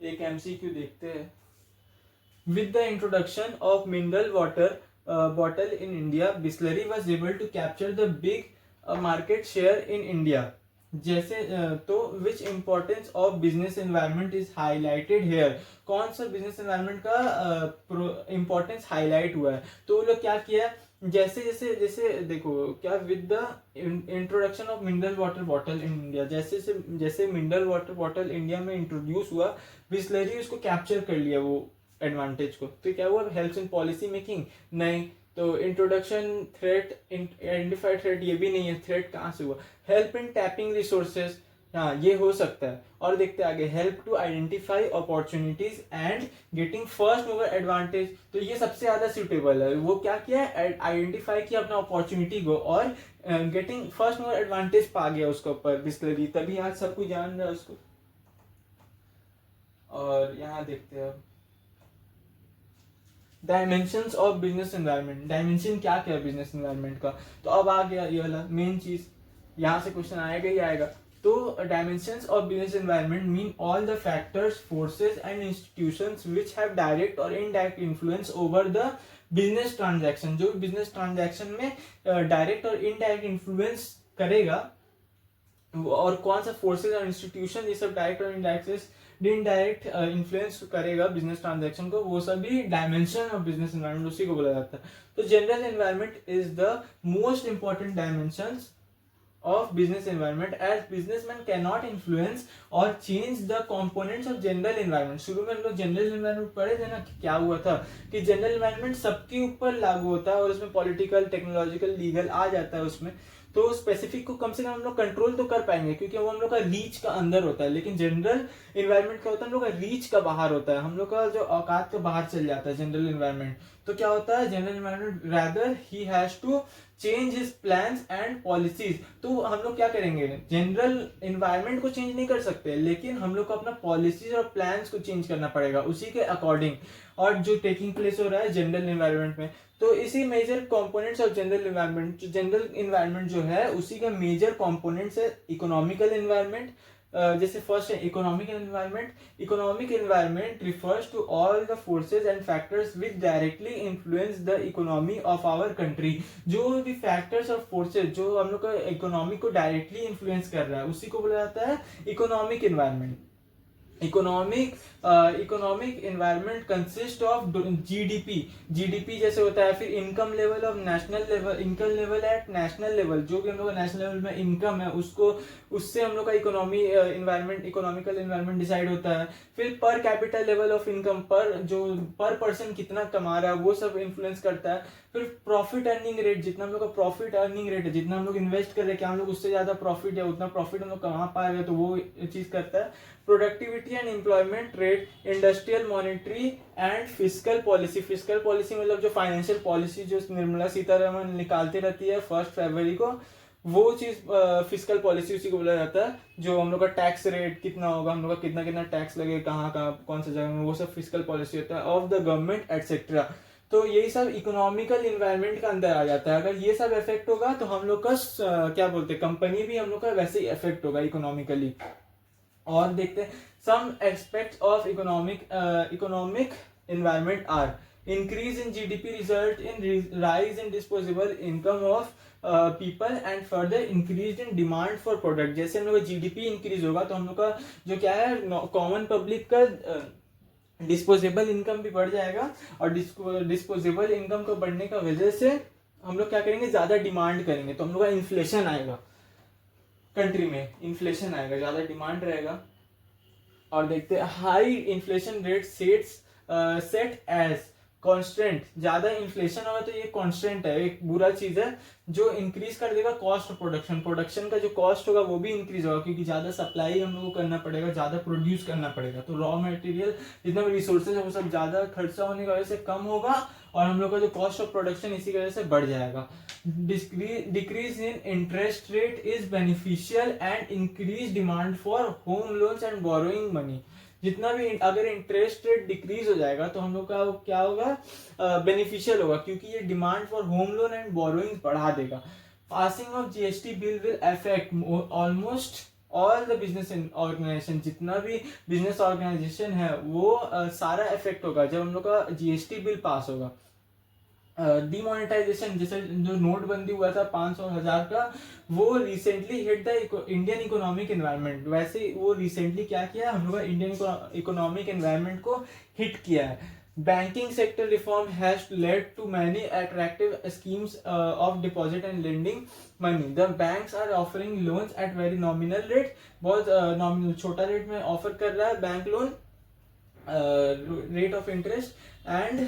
एक एमसीक्यू देखते हैं। With the introduction of mineral water bottle in India, Bisleri was able to capture the big market share in India. जैसे तो which importance of business environment is highlighted here, कौन सा बिजनेस एनवायरनमेंट का इम्पोर्टेंस हाईलाइट हुआ है, तो वो लोग क्या किया, जैसे जैसे जैसे देखो क्या, with the introduction of mineral water bottle in India, जैसे जैसे मिनरल वाटर बॉटल इंडिया में इंट्रोड्यूस हुआ, बिस्लरी उसको कैप्चर कर लिया वो एडवांटेज को, तो क्या हुआ, हेल्प्स इन पॉलिसी मेकिंग, नहीं तो इंट्रोडक्शन, थ्रेट आइडेंटिफाइड थ्रेट, ये भी नहीं है, थ्रेट कहाँ से हुआ, हेल्प इन टैपिंग रिसोर्सेज, हाँ ये हो सकता है। और देखते आगे, help to identify opportunities and getting first mover advantage, तो ये सबसे ज्यादा सुटेबल है, वो क्या किया, आइडेंटिफाई किया अपना अपॉर्चुनिटी को और गेटिंग फर्स्ट मूवर एडवांटेज पा गया उसके ऊपर बिस्लरी, तभी आज सब कुछ जान रहा है उसको। और यहाँ देखते हैं अब dimensions of business environment, dimension क्या क्या है बिजनेस एनवायरनमेंट का, तो अब आ गया ये वाला मेन चीज, यहाँ से क्वेश्चन आएगा ही आएगा। तो dimensions of business environment mean all the factors, forces and institutions which have direct और indirect influence over the business transaction, जो बिजनेस ट्रांजैक्शन में डायरेक्ट और इनडायरेक्ट इन्फ्लुएंस करेगा, और कौन सा फोर्सेज और इंस्टीट्यूशन ये सब डायरेक्ट और इनडायरेक्ट इन्फ्लुएंस करेगा बिजनेस ट्रांजैक्शन को, वो सभी डायमेंशन ऑफ बिजनेस एनवायरनमेंट, उसी को बोला जाता है। तो general environment is the most important dimension of business environment, as businessman cannot influence or change the components of general environment। शुरू में हम लोग जनरल एनवायरनमेंट पढ़े थे ना, कि क्या हुआ था कि जनरल एनवायरनमेंट सबके ऊपर लागू होता है और उसमें पॉलिटिकल, टेक्नोलॉजिकल, लीगल आ जाता है उसमें, तो स्पेसिफिक को कम से कम हम लोग कंट्रोल तो कर पाएंगे क्योंकि वो हम लोग का रीच का अंदर होता है, लेकिन जनरल इन्वायरमेंट क्या होता है, हम लोग का रीच का बाहर होता है, हम लोग का जो औकात के बाहर चल जाता है जनरल इन्वायरमेंट। तो क्या होता है, general environment rather he has to change his plans and policies, तो हम लोग क्या करेंगे, जनरल इन्वायरमेंट को चेंज नहीं कर सकते, लेकिन हम लोग को अपना पॉलिसीज और प्लान्स को चेंज करना पड़ेगा उसी के अकॉर्डिंग, और जो टेकिंग प्लेस हो रहा है जनरल इन्वायरमेंट में। तो इसी major components of general environment, general environment जो है उसी का मेजर कंपोनेंट्स है इकोनॉमिकल इन्वायरमेंट। जैसे फर्स्ट है economic environment, economic environment refers to all the forces and factors which directly influence the economy of our country, जो भी फैक्टर्स और फोर्सेज जो हम लोग का इकोनॉमी को डायरेक्टली इन्फ्लुएंस कर रहा है उसी को बोला जाता है economic environment. Economic environment consist of GDP, GDP जैसे होता है, फिर income level of national level, income level at national level, जो भी हम लोग का नेशनल लेवल में इनकम है उसको, उससे हम लोग का economy environment, economical environment decide होता है। फिर पर कैपिटल लेवल ऑफ इनकम, पर जो पर पर्सन कितना कमा रहा है वो सब इन्फ्लुएंस करता है। फिर प्रॉफिट अर्निंग रेट, जितना हम लोग का प्रॉफिट अर्निंग रेट है, जितना हम लोग इन्वेस्ट कर रहे हैं, क्या हम लोग उससे ज्यादा प्रॉफिट है उतना प्रॉफिट हम लोग कमा पाएगा, तो वो चीज करता है। Productivity and employment rate, industrial, monetary and fiscal policy, fiscal policy मतलब जो फाइनेंशियल पॉलिसी जो निर्मला सीतारमन निकालती रहती है 1 फरवरी को, वो चीज फिस्कल पॉलिसी उसी को बोला जाता है। जो हम लोग का टैक्स रेट कितना होगा, हम लोग का कितना कितना टैक्स लगेगा, कहाँ कहाँ कौन सा जगह में, वो सब फिस्कल पॉलिसी होता है ऑफ द गवर्नमेंट एटसेट्रा। तो यही सब इकोनॉमिकल इन्वायरमेंट का अंदर आ जाता है। अगर ये सब इफेक्ट होगा तो हम लोग का क्या बोलते हैं, कंपनी भी हम लोग का वैसे ही इफेक्ट होगा इकोनॉमिकली। और देखते हैं some aspects of economic environment are increase in GDP result in rise in disposable income of people and further increase in demand for product. जैसे हम लोग का जीडीपी इंक्रीज होगा तो हम लोग का जो क्या है कॉमन पब्लिक का डिस्पोजेबल इनकम भी बढ़ जाएगा, और डिस्पोजेबल इनकम को बढ़ने का वजह से हम लोग क्या करेंगे, ज्यादा डिमांड करेंगे, तो हम लोग का इन्फ्लेशन आएगा, कंट्री में इन्फ्लेशन आएगा, ज्यादा डिमांड रहेगा। और देखते हैं high inflation rate set as constant, ज्यादा इन्फ्लेशन होगा तो ये कांस्टेंट है, एक बुरा चीज है जो इंक्रीज कर देगा कॉस्ट ऑफ प्रोडक्शन, प्रोडक्शन का जो कॉस्ट होगा वो भी इंक्रीज होगा क्योंकि ज्यादा सप्लाई हम लोग को करना पड़ेगा, ज्यादा प्रोड्यूस करना पड़ेगा, तो रॉ मटेरियल जितना भी रिसोर्सेज है वो सब ज्यादा खर्चा होने की वजह से कम होगा और हम लोग का जो कॉस्ट ऑफ प्रोडक्शन इसी की वजह से बढ़ जाएगा। Decrease in interest rate is beneficial and increase demand for home loans and borrowing money. जितना भी अगर इंटरेस्ट रेट डिक्रीज हो जाएगा तो हम लोग का क्या होगा, बेनिफिशियल होगा, क्योंकि ये demand for home loan and borrowing बढ़ा देगा। Passing of GST bill will affect almost all the business organisation. जितना भी बिजनेस ऑर्गेनाइजेशन है वो सारा इफेक्ट होगा जब हम लोग का जीएसटी बिल पास होगा। डिमोनेटाइजेशन, जैसे जो नोटबंदी हुआ था 500 और 1000 का, वो recently hit the Indian economic environment. वैसे वो रिसेंटली क्या किया, हम लोग का इंडियन इकोनॉमिक एनवायरनमेंट को हिट किया है। Banking sector reform has led to many attractive schemes of deposit and lending money. The banks are offering loans at very nominal rate. बहुत nominal छोटा रेट में ऑफर कर रहा है bank loan, rate of interest and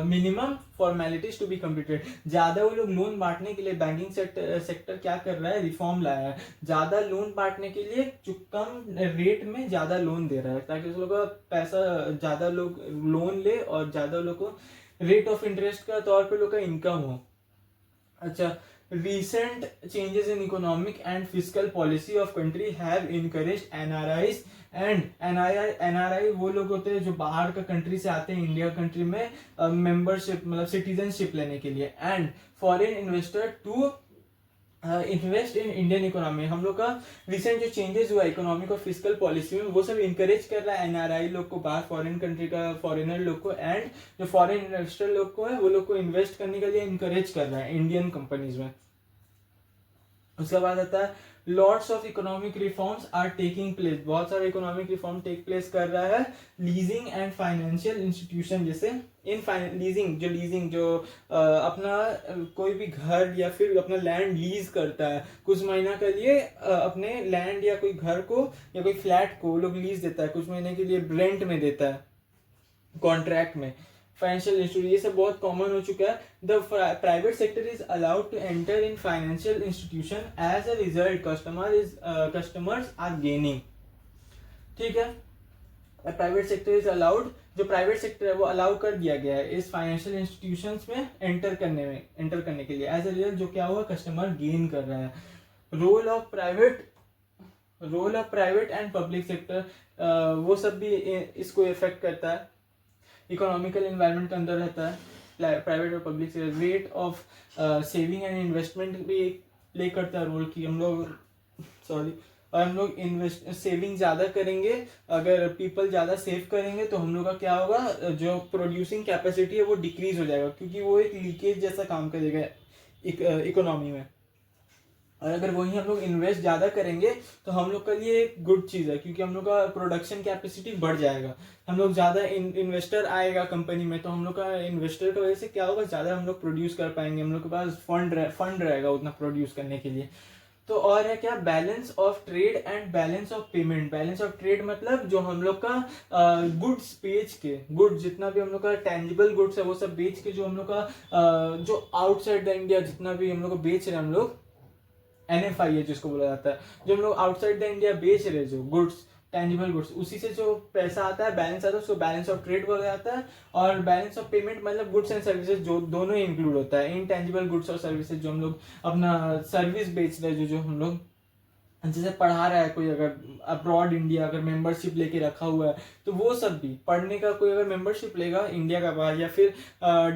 minimum formalities to be completed. ज्यादा वो लोग लोन बांटने के लिए बैंकिंग सेक्टर क्या कर रहा है, रिफॉर्म लाया है। ज्यादा लोन बांटने के लिए कम रेट में ज्यादा लोन दे रहा है, ताकि उस लोग का पैसा ज्यादा लोग लोन ले और ज्यादा लोग को रेट ऑफ इंटरेस्ट का तौर पे लोग का इनकम हो। अच्छा, recent changes in economic and fiscal policy of country have encouraged NRIs and NRI वो लोग होते हैं जो बाहर का कंट्री से आते हैं इंडिया कंट्री में मेंबरशिप मतलब सिटीजनशिप लेने के लिए, and foreign investor to invest in Indian economy. हम लोग का रिसेंट जो चेंजेस हुआ इकोनॉमिक और फिजिकल पॉलिसी में वो सब इंकरेज कर रहा है एनआरआई लोग को, बाहर फॉरेन कंट्री का फॉरेनर लोग को, एंड जो फॉरेन इन्वेस्टर लोग को है वो लोग को इन्वेस्ट करने के लिए इंकरेज कर रहा है इंडियन कंपनीज में। उसके बाद आता है lots of economic reforms are taking place. बहुत सारे इकोनॉमिक रिफॉर्म टेक प्लेस कर रहा है। लीजिंग एंड फाइनेंशियल इंस्टीट्यूशन, जैसे लीजिंग जो अपना कोई भी घर या फिर अपना लैंड लीज करता है कुछ महीना के लिए, अपने लैंड या कोई घर को या कोई फ्लैट को लोग लीज देता है, कुछ महीने के लिए रेंट में देता है कॉन्ट्रैक्ट में। फाइनेंशियल इंस्टीट्यूट ये सब बहुत कॉमन हो चुका है। The private sector is allowed to enter in financial institution, as a result customers are gaining. ठीक है, प्राइवेट सेक्टर इज अलाउड, जो प्राइवेट सेक्टर है वो अलाउ कर दिया गया है इस फाइनेंशियल इंस्टीट्यूशंस में एंटर करने के लिए। एज अ रिजल्ट जो क्या हुआ, कस्टमर गेन कर रहा है। Role of private and public sector, वो सब भी इसको इफेक्ट करता है, इकोनॉमिकल एनवायरनमेंट के अंदर रहता है प्राइवेट और पब्लिक से। Rate of saving and investment भी प्ले करता है रोल की। हम लोग सेविंग ज़्यादा करेंगे, अगर पीपल ज़्यादा सेव करेंगे तो हम लोग का क्या होगा, जो प्रोड्यूसिंग कैपेसिटी है वो डिक्रीज हो जाएगा, क्योंकि वो एक लीकेज जैसा काम करेगा इकोनॉमी में। और अगर वही हम लोग इन्वेस्ट ज़्यादा करेंगे तो हम लोग के लिए एक गुड चीज़ है, क्योंकि हम लोग का प्रोडक्शन कैपेसिटी बढ़ जाएगा। हम लोग ज़्यादा इन्वेस्टर आएगा कंपनी में, तो हम लोग का इन्वेस्टर की वजह से क्या होगा, ज़्यादा हम लोग प्रोड्यूस कर पाएंगे, हम लोग के पास फंड रहेगा उतना प्रोड्यूस करने के लिए। तो और है क्या, balance of trade and balance of payment. Balance of trade मतलब जो हम लोग का गुड्स बेच के, गुड्स जितना भी हम लोग का टेंजिबल गुड्स है वो सब बेच के, जो हम लोग का जो आउटसाइड द इंडिया जितना भी हम लोग को बेच रहे हैं हम लोग, NFI है जिसको बोला जाता है, जो हम लोग आउटसाइड द इंडिया बेच रहे जो गुड्स, टेंजिबल गुड्स, उसी से जो पैसा आता है, बैलेंस आता है, उसको बैलेंस ऑफ ट्रेड बोला जाता है। और बैलेंस ऑफ पेमेंट मतलब गुड्स एंड सर्विसेज जो दोनों इंक्लूड होता है, इनटेंजिबल गुड्स और सर्विसेज, जो हम लोग अपना सर्विस बेच रहे हैं, जो हम लोग जैसे पढ़ा रहा है कोई, अगर अब्रॉड इंडिया अगर मेंबरशिप लेके रखा हुआ है तो वो सब भी पढ़ने का, कोई अगर मेंबरशिप लेगा इंडिया का बाहर, या फिर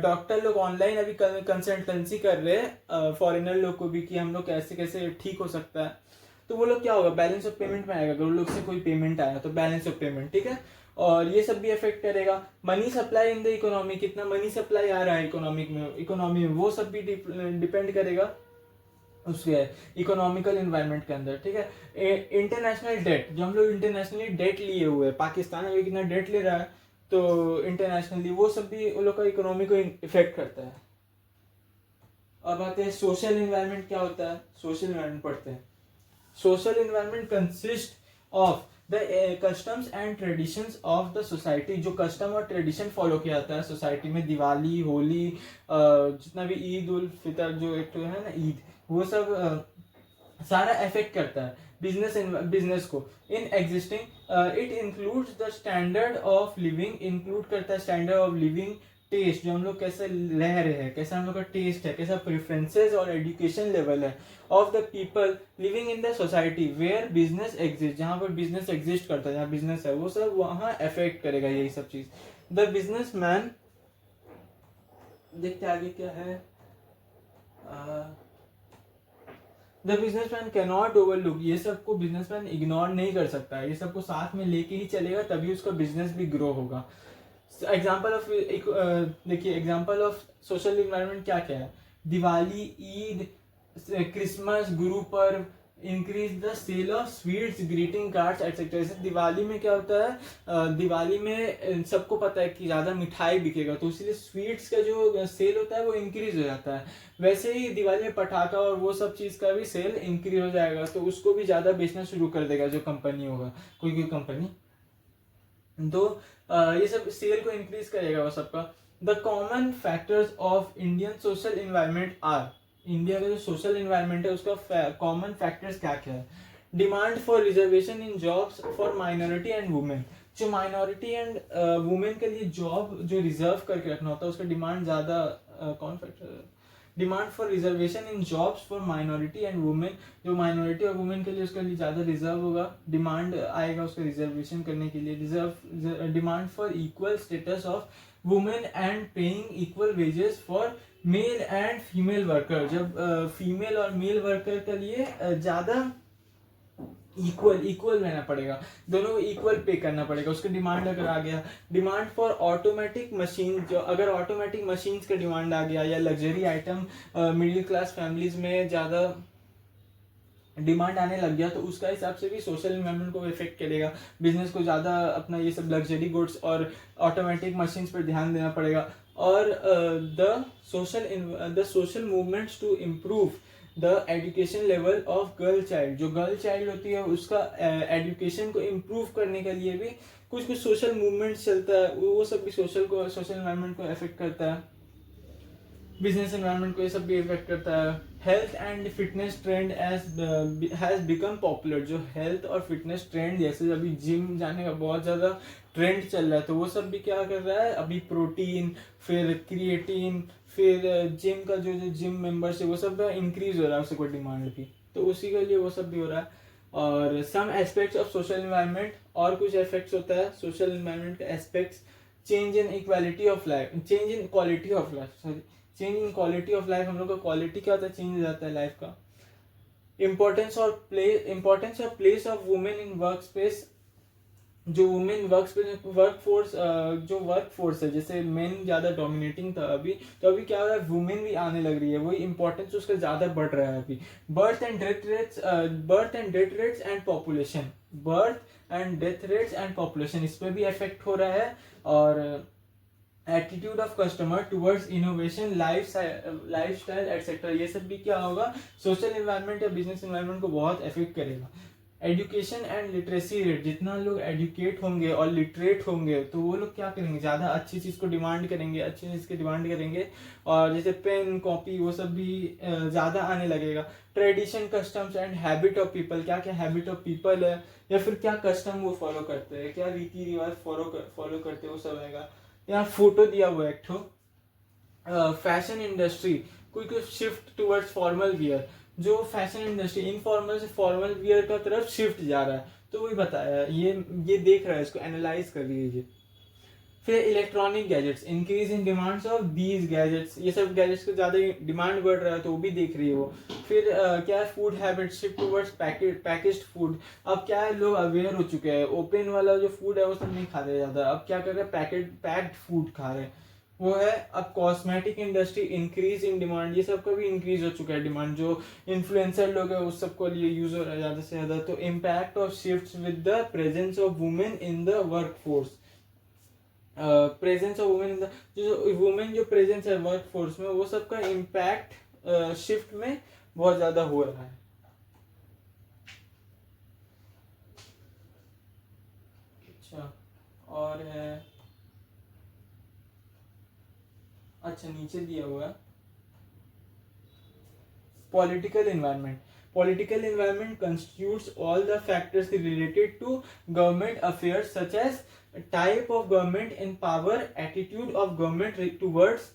डॉक्टर लोग ऑनलाइन अभी कंसल्टेंसी कर रहे हैं फॉरेनर लोग को भी कि हम लोग कैसे कैसे ठीक हो सकता है, तो वो लोग क्या होगा, बैलेंस ऑफ पेमेंट में आएगा। अगर वो लोग से कोई पेमेंट आया तो बैलेंस ऑफ पेमेंट, ठीक है। और ये सब भी अफेक्ट करेगा। Money supply in the economy, कितना मनी सप्लाई आ रहा है इकोनॉमी में वो सब भी डिपेंड करेगा उसके इकोनॉमिकल एनवायरनमेंट के अंदर, ठीक है। इंटरनेशनल डेट, जो हम लोग इंटरनेशनली डेट लिए हुए हैं, पाकिस्तान अभी कितना डेट ले रहा है, तो इंटरनेशनली वो सब भी उन लोग का इकोनॉमी को इफेक्ट करता है। अब आते हैं सोशल एनवायरनमेंट क्या होता है। सोशल एनवायरनमेंट पढ़ते हैं। Social environment consist of the customs and traditions of the society. जो कस्टम और ट्रेडिशन फॉलो किया जाता है सोसाइटी में, दिवाली, होली, जितना भी ईद उल फितर जो एक तो है ना ईद, वो सब सारा अफेक्ट करता है बिजनेस को। In existing it includes the standard of living, include करता है स्टैंडर्ड ऑफ लिविंग, टेस्ट, जो हम लोग कैसे रह रहे हैं, कैसा हम लोग का टेस्ट है, कैसा प्रेफरेंसेस और एजुकेशन लेवल है of the people living in the society where business exist, जहाँ पर बिजनेस एग्जिस्ट करता है, जहाँ बिजनेस है, वो सब वहाँ अफेक्ट करेगा यही सब चीज। द बिजनेस मैन, देखते आगे क्या है, द बिजनेसमैन कैनॉट ओवरलुक, ये सबको बिजनेसमैन इग्नोर नहीं कर सकता है, ये सबको साथ में लेके ही चलेगा, तभी उसका बिजनेस भी ग्रो होगा। एग्जाम्पल ऑफ, देखिए एग्जाम्पल ऑफ सोशल इन्वायरमेंट क्या क्या है, Diwali, Eid, Christmas, Guru Parv, increase the sale of sweets, greeting cards etcetera. जैसे दिवाली में क्या होता है, दिवाली में सबको पता है कि ज़्यादा मिठाई बिकेगा, तो इसलिए स्वीट्स का जो सेल होता है वो इंक्रीज हो जाता है। वैसे ही दिवाली में पटाखा और वो सब चीज़ का भी सेल इंक्रीज हो जाएगा, तो उसको भी ज़्यादा बेचना शुरू कर देगा जो कंपनी होगा, कोई कोई कंपनी। तो ये सब सेल को इंक्रीज करेगा वो सबका। The common factors of Indian social environment are, India का जो सोशल इन्वायरमेंट है उसका कॉमन फैक्टर्स क्या क्या है। Demand for reservation in jobs for minority and women, जो माइनॉरिटी एंड वुमेन के लिए जॉब जो रिजर्व करके रखना होता है उसका डिमांड ज़्यादा, कौन factor, demand for reservation in jobs for minority and women, जो माइनॉरिटी और वुमेन के लिए उसके लिए ज़्यादा रिजर्व होगा, डिमांड आएगा उसका रिजर्वेशन करने के लिए। Reserve demand for equal status of women and paying equal wages for male and female worker, जब फीमेल और मेल वर्कर के लिए ज़्यादा इक्वल रहना पड़ेगा, दोनों को इक्वल पे करना पड़ेगा, उसका डिमांड अगर आ गया। डिमांड फॉर ऑटोमेटिक मशीन, जो अगर ऑटोमेटिक मशीन्स का डिमांड आ गया, या luxury item middle class families में ज़्यादा डिमांड आने लग गया, तो उसका हिसाब से भी सोशल इन्वायरमेंट को इफेक्ट करेगा, बिजनेस को ज़्यादा अपना ये सब लग्जरी गुड्स और ऑटोमेटिक मशीन्स पर ध्यान देना पड़ेगा। और the social movements to improve the education level of girl child, जो गर्ल चाइल्ड होती है उसका एजुकेशन को इम्प्रूव करने के लिए भी कुछ कुछ सोशल मूवमेंट्स चलता है, वो सब भी सोशल इन्वायरमेंट को इफेक्ट करता है, बिजनेस एनवायरनमेंट को ये सब भी इफेक्ट करता है। Health and fitness trend has become popular, जो हेल्थ और फिटनेस ट्रेंड, जैसे अभी जिम जाने का बहुत ज़्यादा ट्रेंड चल रहा है, तो वो सब भी क्या कर रहा है, अभी प्रोटीन, फिर क्रिएटिन, फिर जिम का जो जो जिम मेंबर्स है वो सब इंक्रीज हो रहा है, उसको डिमांड भी, तो उसी के लिए वो सब भी हो रहा है। और some aspects of social environment, और कुछ एस्पेक्ट्स होता है सोशल इन्वायरमेंट के aspects, change in equality of life, change in quality of life, sorry, change in quality of life, हम लोग का क्वालिटी क्या होता है, चेंज हो जाता है लाइफ का। Importance of place of women in work space, जो वुमेन जो वर्क फोर्स है, जैसे मेन ज़्यादा डोमिनेटिंग था अभी, तो अभी क्या हो रहा है, वुमेन भी आने लग रही है, वही इंपॉर्टेंस उसका ज़्यादा बढ़ रहा है अभी। Birth and death rates and population, इस पर भी इफेक्ट हो रहा है। और attitude of customer towards innovation, lifestyle etcetera, ये सब भी क्या होगा, सोशल इन्वायरमेंट या बिजनेस इन्वायरमेंट को बहुत इफेक्ट करेगा। एजुकेशन एंड लिटरेसी रेट, जितना लोग एजुकेट होंगे और लिटरेट होंगे तो वो लोग क्या करेंगे, ज़्यादा अच्छी चीज़ को डिमांड करेंगे, अच्छी चीज़ की डिमांड करेंगे, और जैसे पेन कॉपी वो सब भी ज़्यादा आने लगेगा। Tradition, customs and habit of people, क्या क्या हैबिट ऑफ पीपल है, या फिर क्या कस्टम वो फॉलो करते हैं, क्या रीति रिवाज फॉलो करते हैं, वो सब आएगा। यहाँ फोटो दिया हुआ है एक ठो, फैशन इंडस्ट्री, कोई शिफ्ट टुवर्ड्स फॉर्मल वियर, जो फैशन इंडस्ट्री इनफॉर्मल से फॉर्मल वियर का तरफ शिफ्ट जा रहा है, तो वही बताया, ये देख रहा है, इसको एनालाइज कर लीजिए। फिर electronic gadgets, increase in demands of these gadgets, ये सब गैजेट्स को ज़्यादा डिमांड बढ़ रहा है, तो वो भी देख रही है वो। फिर क्या है, food habit, shift towards packaged food, अब क्या है, लोग अवेयर हो चुके हैं, ओपन वाला जो फूड है वो सब नहीं खा रहे ज़्यादा, अब क्या कर रहे हैं, पैक्ड फूड खा रहे हैं, वो है। अब cosmetic industry, increase in demand, ये सब का भी इंक्रीज हो चुका है डिमांड, जो इन्फ्लुएंसर लोग है उस सबको लिए यूज हो रहा है ज़्यादा से ज़्यादा। तो impact of shifts with the presence of women in the work force, presence of women in the, जो वुमेन जो प्रेजेंस है वर्क फोर्स में, वो सब का इम्पैक्ट शिफ्ट में बहुत ज़्यादा हो रहा है। अच्छा, और है, अच्छा नीचे दिया हुआ है political environment, Political environment constitutes all the factors related to government affairs such as type of government in power, attitude of government towards,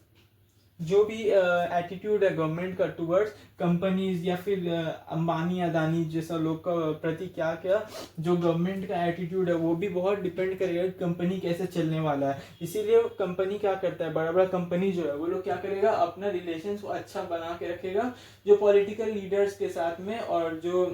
जो भी एटीट्यूड है गवर्नमेंट का टूवर्ड्स कंपनीज या फिर अंबानी अदानी जैसा लोग का प्रति क्या क्या जो गवर्नमेंट का एटीट्यूड है वो भी बहुत डिपेंड करेगा कंपनी कैसे चलने वाला है। इसीलिए कंपनी क्या करता है, बड़ा बड़ा कंपनी जो है वो लोग क्या करेगा, अपना रिलेशंस को अच्छा बना के रखेगा जो पॉलिटिकल लीडर्स के साथ में और जो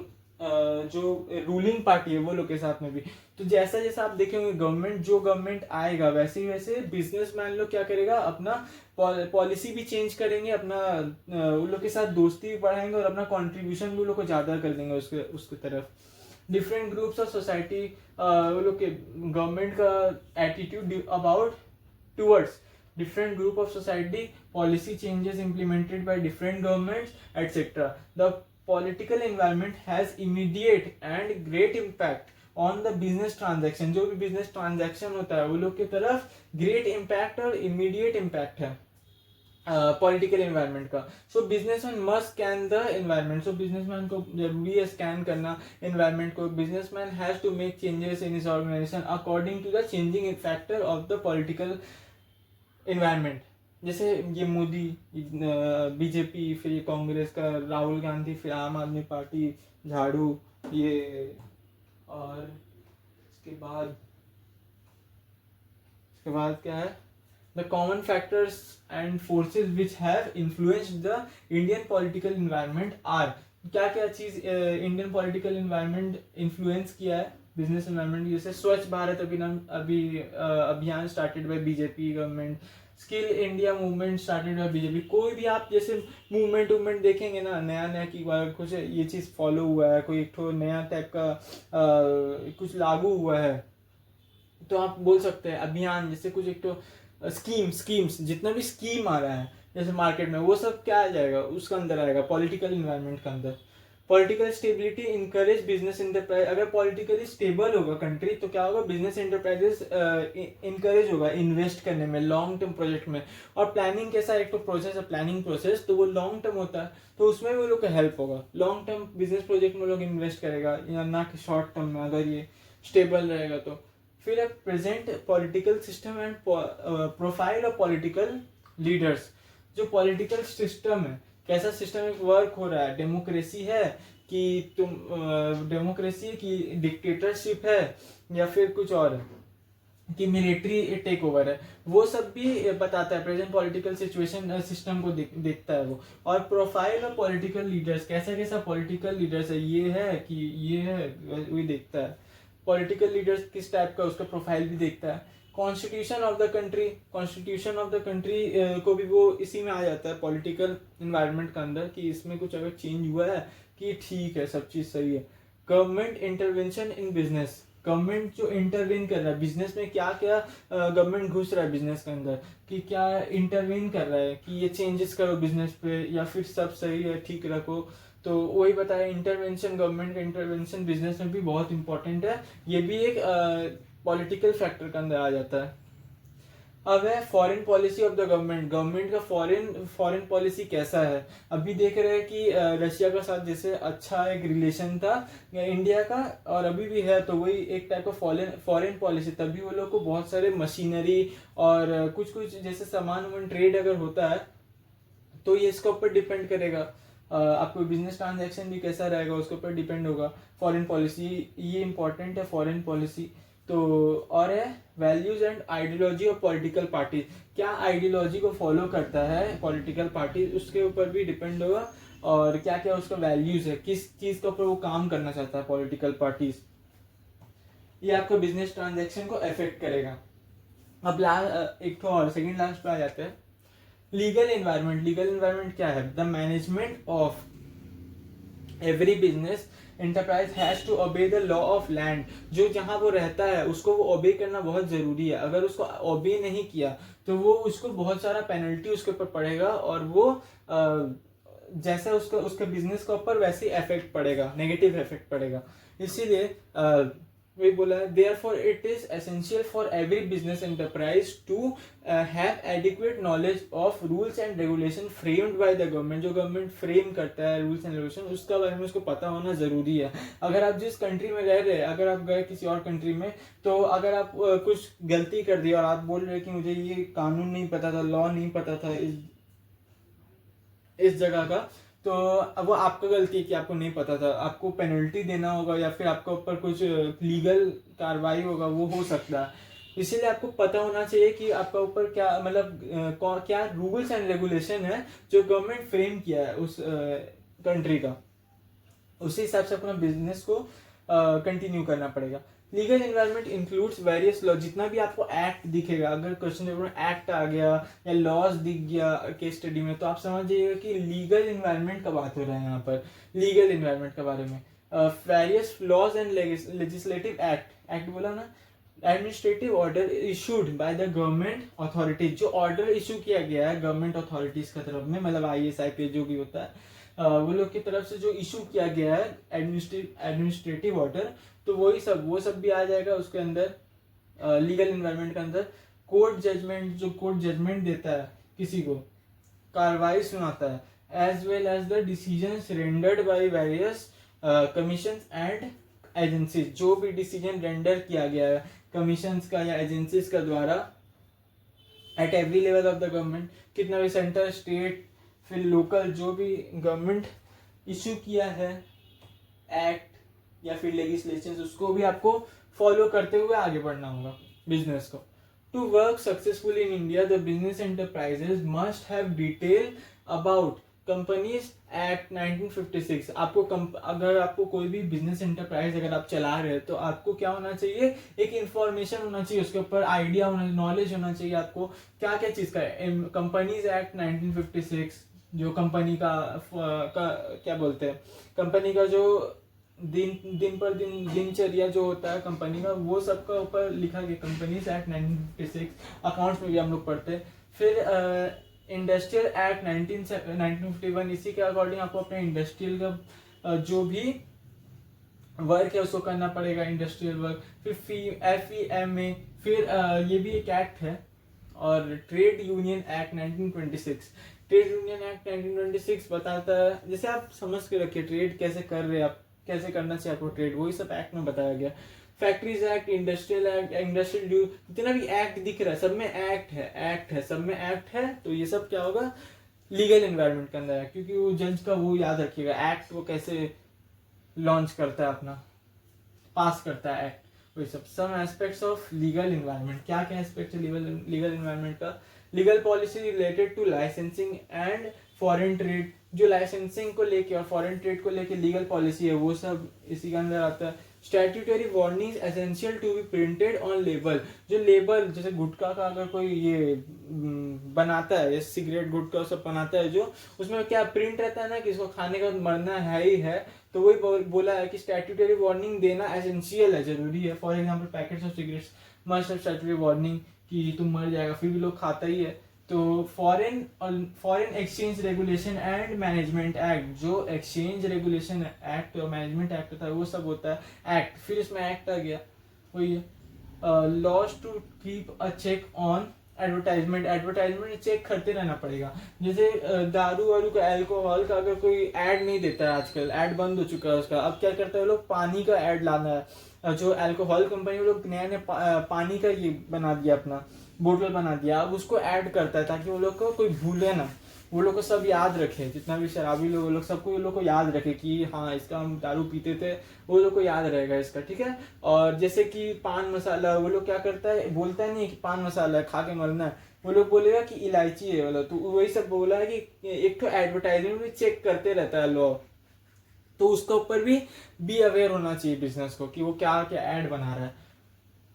रूलिंग पार्टी है वो लोग के साथ में भी। तो जैसा जैसा आप देखेंगे गवर्नमेंट आएगा वैसे ही वैसे बिजनेसमैन लोग क्या करेगा, अपना पॉलिसी भी चेंज करेंगे, अपना उन लोग के साथ दोस्ती भी बढ़ाएंगे और अपना कंट्रीब्यूशन भी उन लोग को ज़्यादा कर देंगे उसके तरफ। डिफरेंट ग्रुप्स ऑफ सोसाइटी वो लोग के गवर्नमेंट का attitude about towards different group of society, policy changes implemented by different governments, etc. The political environment has immediate and great impact on the business transaction। जो भी business transaction होता है वो लोग की तरफ great impact और immediate impact है पॉलिटिकल एनवायरनमेंट का। So businessman must scan the environment. So businessman को जरूरी है स्कैन करना एनवायरनमेंट को। Businessman has to make changes in his organisation according to the changing factor of the political environment. जैसे ये मोदी, बीजेपी, फिर ये कांग्रेस का राहुल गांधी, फिर आम आदमी पार्टी, झाड़ू, ये और इसके बाद क्या है, the common factors and forces which have influenced the Indian political environment are. क्या क्या चीज इंडियन पॉलिटिकल इन्वायरमेंट इन्फ्लुएंस किया है बिजनेस एनवायरनमेंट। जैसे स्वच्छ भारत अभियान started by BJP government, skill India movement started by BJP. कोई भी आप जैसे मूवमेंट देखेंगे ना, नया की कुछ ये चीज फॉलो हुआ है, कोई एक तो नया टाइप का कुछ लागू हुआ है तो आप बोल सकते हैं अभियान। जैसे कुछ एक तो स्कीम्स जितना भी स्कीम आ रहा है जैसे मार्केट में, वो सब क्या आ जाएगा, उसका अंदर आएगा पॉलिटिकल इन्वायरमेंट के अंदर। Political stability encourage business enterprise. अगर पॉलिटिकली स्टेबल होगा कंट्री तो क्या होगा, बिजनेस इंटरप्राइजेस इनकरेज होगा इन्वेस्ट करने में लॉन्ग टर्म प्रोजेक्ट में। और प्लानिंग कैसा एक तो प्रोसेस है, प्लानिंग प्रोसेस तो वो लॉन्ग टर्म होता है तो उसमें वो लोग का हेल्प होगा। लॉन्ग टर्म बिजनेस प्रोजेक्ट में लोग इन्वेस्ट करेगा या ना कि शॉर्ट टर्म में, अगर ये स्टेबल रहेगा तो। फिर एक present political system and profile of political leaders. जो पॉलिटिकल सिस्टम है कैसा सिस्टम एक वर्क हो रहा है, डेमोक्रेसी है कि डेमोक्रेसी की डिक्टेटरशिप है या फिर कुछ और कि मिलिट्री टेक ओवर है, वो सब भी बताता है। प्रेजेंट पॉलिटिकल सिचुएशन सिस्टम को देखता है वो। और प्रोफाइल ऑफ पॉलिटिकल लीडर्स, कैसा पॉलिटिकल लीडर्स है, ये है कि ये है, वही देखता है। पॉलिटिकल लीडर्स किस टाइप का, उसका प्रोफाइल भी देखता है। कॉन्स्टिट्यूशन ऑफ द कंट्री को भी वो इसी में आ जाता है पॉलिटिकल इन्वायरमेंट के अंदर कि इसमें कुछ अगर चेंज हुआ है कि ठीक है, सब चीज़ सही है। Government intervention in business. Government जो इंटरवेन कर रहा है बिजनेस में, क्या क्या गवर्नमेंट घुस रहा है बिजनेस के अंदर कि क्या इंटरवेन कर रहा है कि ये चेंजेस करो बिजनेस पे या फिर सब सही है ठीक रखो। तो वही बताया इंटरवेंशन, गवर्नमेंट का इंटरवेंशन बिजनेस में भी बहुत इंपॉर्टेंट है। ये भी एक पॉलिटिकल फैक्टर के अंदर आ जाता है। अब है foreign policy of the government का फॉरेन पॉलिसी कैसा है। अभी देख रहे हैं कि रशिया का साथ जैसे अच्छा एक रिलेशन था इंडिया का और अभी भी है, तो वही एक टाइप का फॉरेन पॉलिसी। तभी वो लोग को बहुत सारे मशीनरी और कुछ जैसे सामान ट्रेड अगर होता है तो ये इसके ऊपर डिपेंड करेगा। आपको बिजनेस ट्रांजैक्शन भी कैसा रहेगा उसके ऊपर डिपेंड होगा। फॉरेन पॉलिसी ये इंपॉर्टेंट है फॉरेन पॉलिसी। तो और है values and ideology of political party. क्या आइडियोलॉजी को फॉलो करता है पॉलिटिकल पार्टी उसके ऊपर भी डिपेंड होगा। और क्या क्या उसका वैल्यूज है, किस चीज के ऊपर वो काम करना चाहता है पॉलिटिकल पार्टीज, ये आपको बिजनेस ट्रांजैक्शन को अफेक्ट करेगा। अब एक और सेकेंड लास्ट पे आ जाते हैं लीगल एनवायरनमेंट क्या है, the management of every business enterprise has to obey the law of land. जो जहां वो रहता है उसको वो ओबे करना बहुत जरूरी है। अगर उसको ओबे नहीं किया तो वो उसको बहुत सारा पेनल्टी उसके ऊपर पड़ेगा और वो जैसा उसका बिजनेस के ऊपर वैसे इफेक्ट पड़ेगा, नेगेटिव इफेक्ट पड़ेगा। इसीलिए वही बोला है, therefore it is essential for every business enterprise to have adequate knowledge of rules and regulation framed by the government. जो गवर्नमेंट फ्रेम करता है रूल्स एंड रेगुलेशन, उसका बारे में उसको पता होना जरूरी है. अगर आप जिस कंट्री में रह रहे हैं, अगर आप गए किसी और कंट्री में, तो अगर आप कुछ गलती कर दी और आप बोल रहे हैं कि मुझे ये कानून नहीं पता था, लॉ नहीं पता था इस जगह का, तो अब वो आपका गलती है कि आपको नहीं पता था, आपको पेनल्टी देना होगा या फिर आपके ऊपर कुछ लीगल कार्रवाई होगा, वो हो सकता है. इसीलिए आपको पता होना चाहिए कि आपका ऊपर क्या मतलब क्या रूल्स एंड रेगुलेशन है जो गवर्नमेंट फ्रेम किया है उस कंट्री का. उसी हिसाब से अपना बिजनेस को कंटिन्यू करना पड़ेगा. Legal environment includes various law. जितना भी आपको एक्ट दिखेगा, अगर क्वेश्चन पेपर में एक्ट आ गया या लॉज दिख गया केस स्टडी में, तो आप समझ जाइएगा कि लीगल एनवायरनमेंट का बात हो रहा है यहाँ पर. लीगल एनवायरनमेंट के बारे में various laws and legislative act बोला ना, administrative order issued by the government authorities. जो ऑर्डर इशू किया गया है गवर्नमेंट अथॉरिटीज की तरफ में, मतलब IAS IPS जो भी होता है, वो लोग की तरफ से जो इशू किया गया है एडमिनिस्ट्रेटिव ऑर्डर, तो वो सब भी आ जाएगा उसके अंदर, लीगल एनवायरनमेंट के अंदर. कोर्ट जजमेंट, जो कोर्ट जजमेंट देता है किसी को, कार्रवाई सुनाता है, as well as the decisions rendered by various commissions and agencies. जो भी डिसीजन रेंडर किया गया है कमीशंस का या एजेंसीज का द्वारा at every level of the government, कितना भी सेंटर, स्टेट, फिर लोकल, जो भी गवर्नमेंट इशू किया है एक्ट या फिर लेजिस्लेशन, उसको भी आपको फॉलो करते हुए आगे बढ़ना होगा बिजनेस को. To work successfully in India, the business enterprises must have detail about companies act 1956. आपको अगर आपको कोई भी बिजनेस एंटरप्राइज अगर आप चला रहे हैं, तो आपको क्या होना चाहिए, एक इंफॉर्मेशन होना चाहिए, उसके ऊपर आइडिया होना, नॉलेज होना चाहिए आपको क्या क्या चीज़ का है. कंपनीज एक्ट 1956 जो कंपनी का क्या बोलते हैं, कंपनी का जो दिन पर दिन दिनचर्या जो होता है कंपनी का, वो सब का ऊपर लिखा गया. कंपनीज एक्ट 1956 अकाउंट्स में भी हम लोग पढ़ते हैं. फिर इंडस्ट्रियल एक्ट 1951, इसी के अकॉर्डिंग आपको अपने इंडस्ट्रियल का जो भी वर्क है उसको करना पड़ेगा, इंडस्ट्रियल वर्क. फिर FEMA, फिर ये भी एक एक्ट है. और trade union act 1926. Trade union act 1926 बताता है, जैसे आप समझ के रखिए ट्रेड कैसे कर रहे हैं आप, कैसे करना चाहिए आपको ट्रेड, वही सब एक्ट में बताया गया. Factories act, industrial act, industrial due, जितना भी एक्ट दिख रहा है सब में एक्ट है, सब में एक्ट है. तो ये सब क्या होगा, लीगल एनवायरनमेंट के अंदर है. क्योंकि वो जज का वो याद रखिएगा एक्ट वो कैसे लॉन्च करता है, अपना पास करता है एक्ट, वही सब. Some aspects of legal environment. क्या क्या एस्पेक्ट है लीगल एनवायरनमेंट का. Legal policy related to licensing and foreign trade. जो लाइसेंसिंग को लेके और फॉरेन ट्रेड को लेके लीगल पॉलिसी है, वो सब इसी के अंदर आता है. Statutory warning essential to be printed on label. जो लेबल, जैसे गुटखा का अगर कोई ये बनाता है, जैसे सिगरेट गुटखा सब बनाता है, जो उसमें क्या प्रिंट रहता है ना कि इसको खाने का मरना है ही है, तो वही बोला है कि स्टैट्यूटरी वार्निंग देना एसेंशियल है, जरूरी है. For example packets of cigarettes must have statutory warning कि तुम मर जाएगा, फिर भी लोग खाता ही है. तो foreign exchange regulation and management act, जो एक्सचेंज रेगुलेशन एक्ट और मैनेजमेंट एक्ट होता है वो सब होता है एक्ट. फिर इसमें एक्ट आ गया वही laws to keep a check on advertisement check करते रहना पड़ेगा. जैसे दारू वारू का, अल्कोहल का अगर कोई ऐड नहीं देता है, आजकल ऐड बंद हो चुका है उसका, अब क्या करते हैं लोग, पानी का ऐड लाना है. जो अल्कोहल कंपनी वो लोग नया पानी का ये बना दिया, अपना बोतल बना दिया, अब उसको ऐड करता है ताकि वो लोग को कोई भूले ना, वो लोग को सब याद रखे, जितना भी शराबी लोग, वो लोग सबको वो लोग को याद रखे कि हाँ इसका हम दारू पीते थे, वो लोग को याद रहेगा इसका, ठीक है. और जैसे कि पान मसाला, वो लोग क्या करता है, बोलता है नहीं कि पान मसाला है खा के मरना है, वो लोग बोलेगा कि इलायची है वाला. तो वही सब बोला है कि एक तो एडवर्टाइजमेंट भी चेक करते रहता है लॉ, तो उसके ऊपर भी अवेयर होना चाहिए बिजनेस को कि वो क्या क्या ऐड बना रहा है.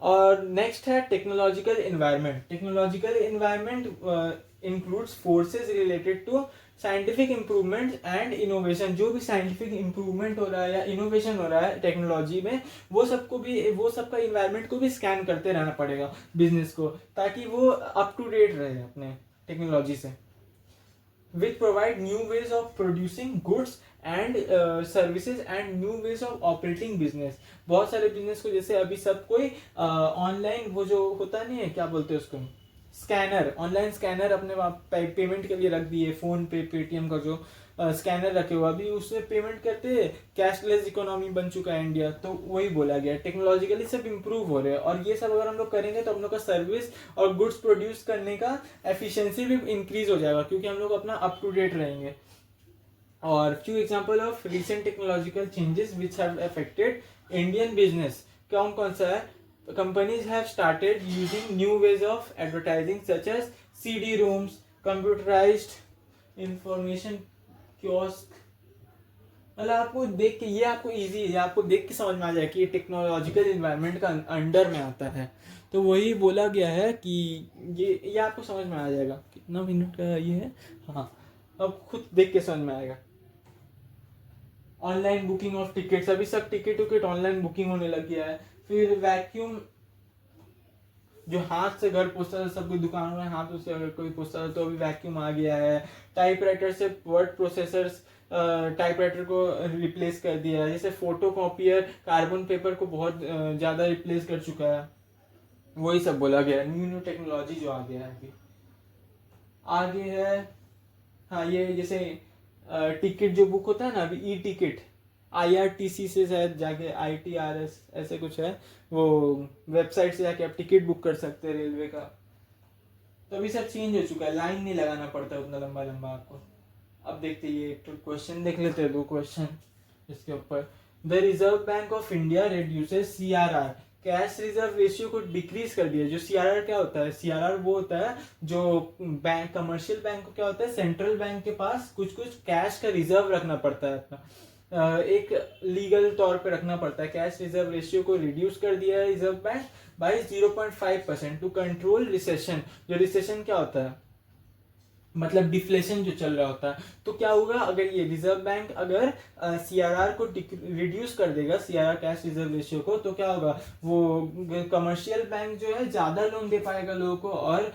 और नेक्स्ट है technological environment. Technological environment includes forces related to scientific improvement and innovation. जो भी साइंटिफिक इम्प्रूवमेंट हो रहा है या इनोवेशन हो रहा है टेक्नोलॉजी में, वो सबका इन्वायरमेंट को भी स्कैन करते रहना पड़ेगा बिजनेस को, ताकि वो अप टू डेट रहे अपने टेक्नोलॉजी से. which provide new ways of producing goods and services and new ways of operating business। बहुत सारे बिजनेस को, जैसे अभी सब कोई ऑनलाइन वो जो होता नहीं है, क्या बोलते हैं उसको, स्कैनर, ऑनलाइन स्कैनर अपने पेमेंट के लिए रख दिए, फोन पे, पेटीएम का जो स्कैनर रखे हुआ, अभी उससे पेमेंट करते हैं। कैशलेस इकोनॉमी बन चुका है इंडिया, तो वही बोला गया, टेक्नोलॉजिकली सब इम्प्रूव हो रहे हैं, और ये सब अगर हम लोग करेंगे तो हम लोग का सर्विस और गुड्स प्रोड्यूस करने का एफिशिएंसी भी इंक्रीज हो जाएगा, क्योंकि हम लोग अपना अप टू डेट रहेंगे। और few example of recent technological changes which have affected Indian business, कौन कौन सा है? Companies have started using new ways of advertising such as CD rooms, computerized information kiosk। मतलब आपको देख के, ये आपको इजी है, आपको देख के समझ में आ जाए कि ये टेक्नोलॉजिकल इन्वायरमेंट का अंडर में आता है। तो वही बोला गया है कि ये आपको समझ में आ जाएगा। कितना मिनट का ये है? हाँ, अब खुद देख के समझ में आएगा। ऑनलाइन बुकिंग ऑफ टिकट्स, अभी सब टिकट ऑनलाइन बुकिंग होने लग गया है। फिर वैक्यूम, जो हाथ से घर पहुंचता था, सब कोई दुकानों में हाथ से अगर कोई पहुंचता था, तो अभी वैक्यूम आ गया है। टाइपराइटर से वर्ड प्रोसेसर्स टाइपराइटर को रिप्लेस कर दिया है। जैसे फोटो कॉपियर कार्बन पेपर को बहुत ज़्यादा रिप्लेस कर चुका है। वही सब बोला गया है, न्यू टेक्नोलॉजी जो आ गया है अभी। आगे है, हाँ, ये जैसे टिकट जो बुक होता है ना, अभी ई टिकट IRTC से शायद जाके ITRS ऐसे कुछ है, वो वेबसाइट से जाके आप टिकट बुक कर सकते हैं रेलवे का। तो अभी सब चेंज हो चुका है, लाइन नहीं लगाना पड़ता उतना लंबा लंबा आपको। अब देखते ये क्वेश्चन देख लेते हैं, 2 क्वेश्चन इसके ऊपर। The reserve bank of India reduces CRR, cash reserve ratio को डिक्रीज कर दिया। जो CRR क्या होता है? CRR वो होता है जो बैंक, कमर्शियल बैंक को क्या होता है, सेंट्रल बैंक के पास कुछ कैश का रिजर्व रखना पड़ता है अपना, एक लीगल तौर पे रखना पड़ता है। कैश रिजर्व रेशियो को रिड्यूस कर दिया है Reserve Bank by 0.5% to control recession. जो रिसेशन क्या होता है, मतलब डिफ्लेशन जो चल रहा होता है। तो क्या होगा, अगर ये रिजर्व बैंक अगर CRR को रिड्यूस कर देगा, CRR कैश रिजर्व रेशियो को, तो क्या होगा, वो कमर्शियल बैंक जो है ज्यादा लोन दे पाएगा लोगों को, और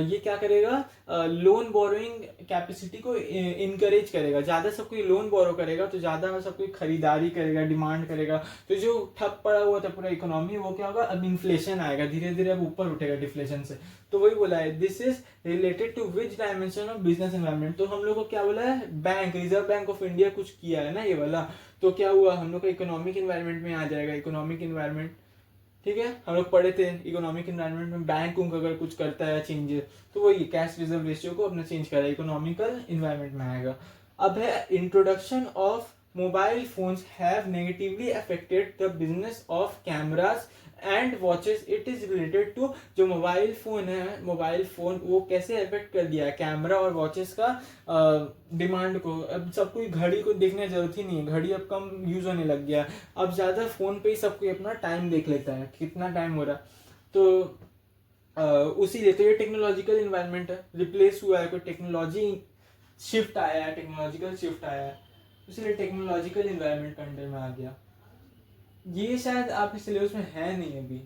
ये क्या करेगा, लोन बोरोइंग कैपेसिटी को इनकरेज करेगा। ज्यादा सब कोई लोन बोरो करेगा तो ज्यादा सब कोई खरीदारी करेगा, डिमांड करेगा। तो जो ठप पड़ा हुआ था पूरा इकोनॉमी, वो क्या होगा, अब इन्फ्लेशन आएगा, धीरे धीरे अब ऊपर उठेगा डिफ्लेशन से। तो वही बोला है, this is related to which dimension of business environment. तो हम लोग को क्या बोला है, bank, reserve bank of India कुछ किया है ना ये वाला, तो क्या हुआ, हम लोग का इकोनॉमिक एनवायरनमेंट में आ जाएगा। इकोनॉमिक एनवायरनमेंट, ठीक है, हम लोग पढ़े थे इकोनॉमिक एनवायरनमेंट में बैंक अगर कुछ करता है चेंजेस, तो वही कैश रिजर्व रेशियो को अपना चेंज करेगा, इकोनॉमिकल एनवायरनमेंट में आएगा। अब है introduction of mobile phones have negatively affected the business of cameras and watches. It is related to, जो मोबाइल फोन है, मोबाइल फोन वो कैसे अफेक्ट कर दिया है कैमरा और वॉचेस का डिमांड को। अब सब कोई घड़ी को देखने की जरूरत ही नहीं है, घड़ी अब कम यूज होने लग गया। अब ज्यादा फोन पे ही सब कोई अपना टाइम देख लेता है, कितना टाइम हो रहा। तो उसी लिए तो ये टेक्नोलॉजिकल इन्वायरमेंट है, रिप्लेस हुआ है, कोई टेक्नोलॉजी शिफ्ट आया है, टेक्नोलॉजिकल शिफ्ट आया है, इसलिए टेक्नोलॉजिकल इन्वायरमेंट अंडर में आ गया। ये शायद आपके सिलेबस में है नहीं अभी,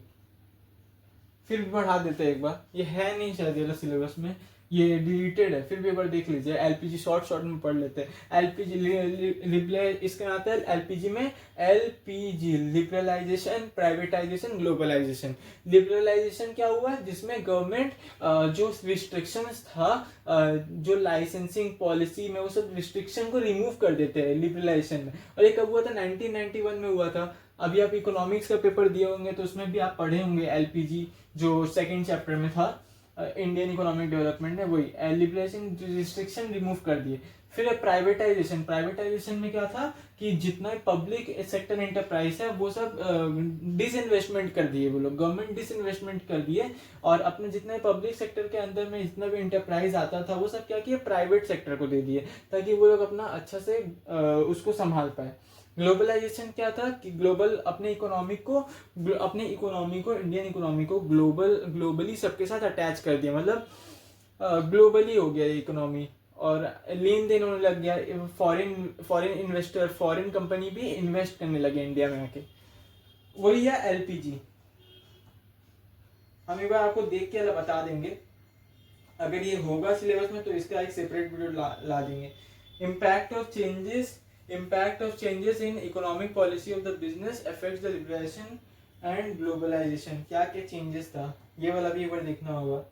फिर भी बढ़ा देते हैं एक बार। ये है नहीं शायद ये सिलेबस में, ये डिलीटेड है, फिर भी एक बार देख लीजिए। LPG शॉर्ट में पढ़ लेते हैं। LPG इसका आता है LPG में, LPG liberalisation, privatisation, globalisation. Liberalisation क्या हुआ, जिसमें गवर्नमेंट जो रिस्ट्रिक्शंस था, जो लाइसेंसिंग पॉलिसी में, वो सब रिस्ट्रिक्शन को रिमूव कर देते हैं लिबरलाइजेशन में। और ये कब हुआ था, 1991 में हुआ था। अभी आप इकोनॉमिक्स का पेपर दिए होंगे तो उसमें भी आप पढ़े होंगे LPG, जो सेकंड चैप्टर में था, इंडियन इकोनॉमिक डेवलपमेंट में, वही लिबरलाइजेशन, रिस्ट्रिक्शन रिमूव कर दिए। फिर प्राइवेटाइजेशन, प्राइवेटाइजेशन में क्या था कि जितना पब्लिक सेक्टर एंटरप्राइज है वो सब डिसइन्वेस्टमेंट कर दिए, वो लोग गवर्नमेंट डिसइन्वेस्टमेंट कर दिए, और अपने जितने पब्लिक सेक्टर के अंदर में जितना भी एंटरप्राइज आता था वो सब क्या किया, प्राइवेट सेक्टर को दे दिए, ताकि वो लोग अपना अच्छा से उसको संभाल पाए। ग्लोबलाइजेशन क्या था कि ग्लोबल अपने इकोनॉमी को इंडियन इकोनॉमी को ग्लोबली सबके साथ अटैच कर दिया, मतलब ग्लोबली हो गया इकोनॉमी, और लेन देन होने लग गया। फॉरेन इन्वेस्टर, फॉरेन कंपनी भी इन्वेस्ट करने लगे इंडिया में आके। वही है LPG। हम एक बार आपको देख के बता देंगे। अगर ये होगा सिलेबस में तो इसका एक सेपरेट वीडियो ला देंगे। Impact of changes in economic policy of the business affects the liberation and globalisation. क्या क्या चेंजेस था, ये वाला भी एक बार देखना होगा।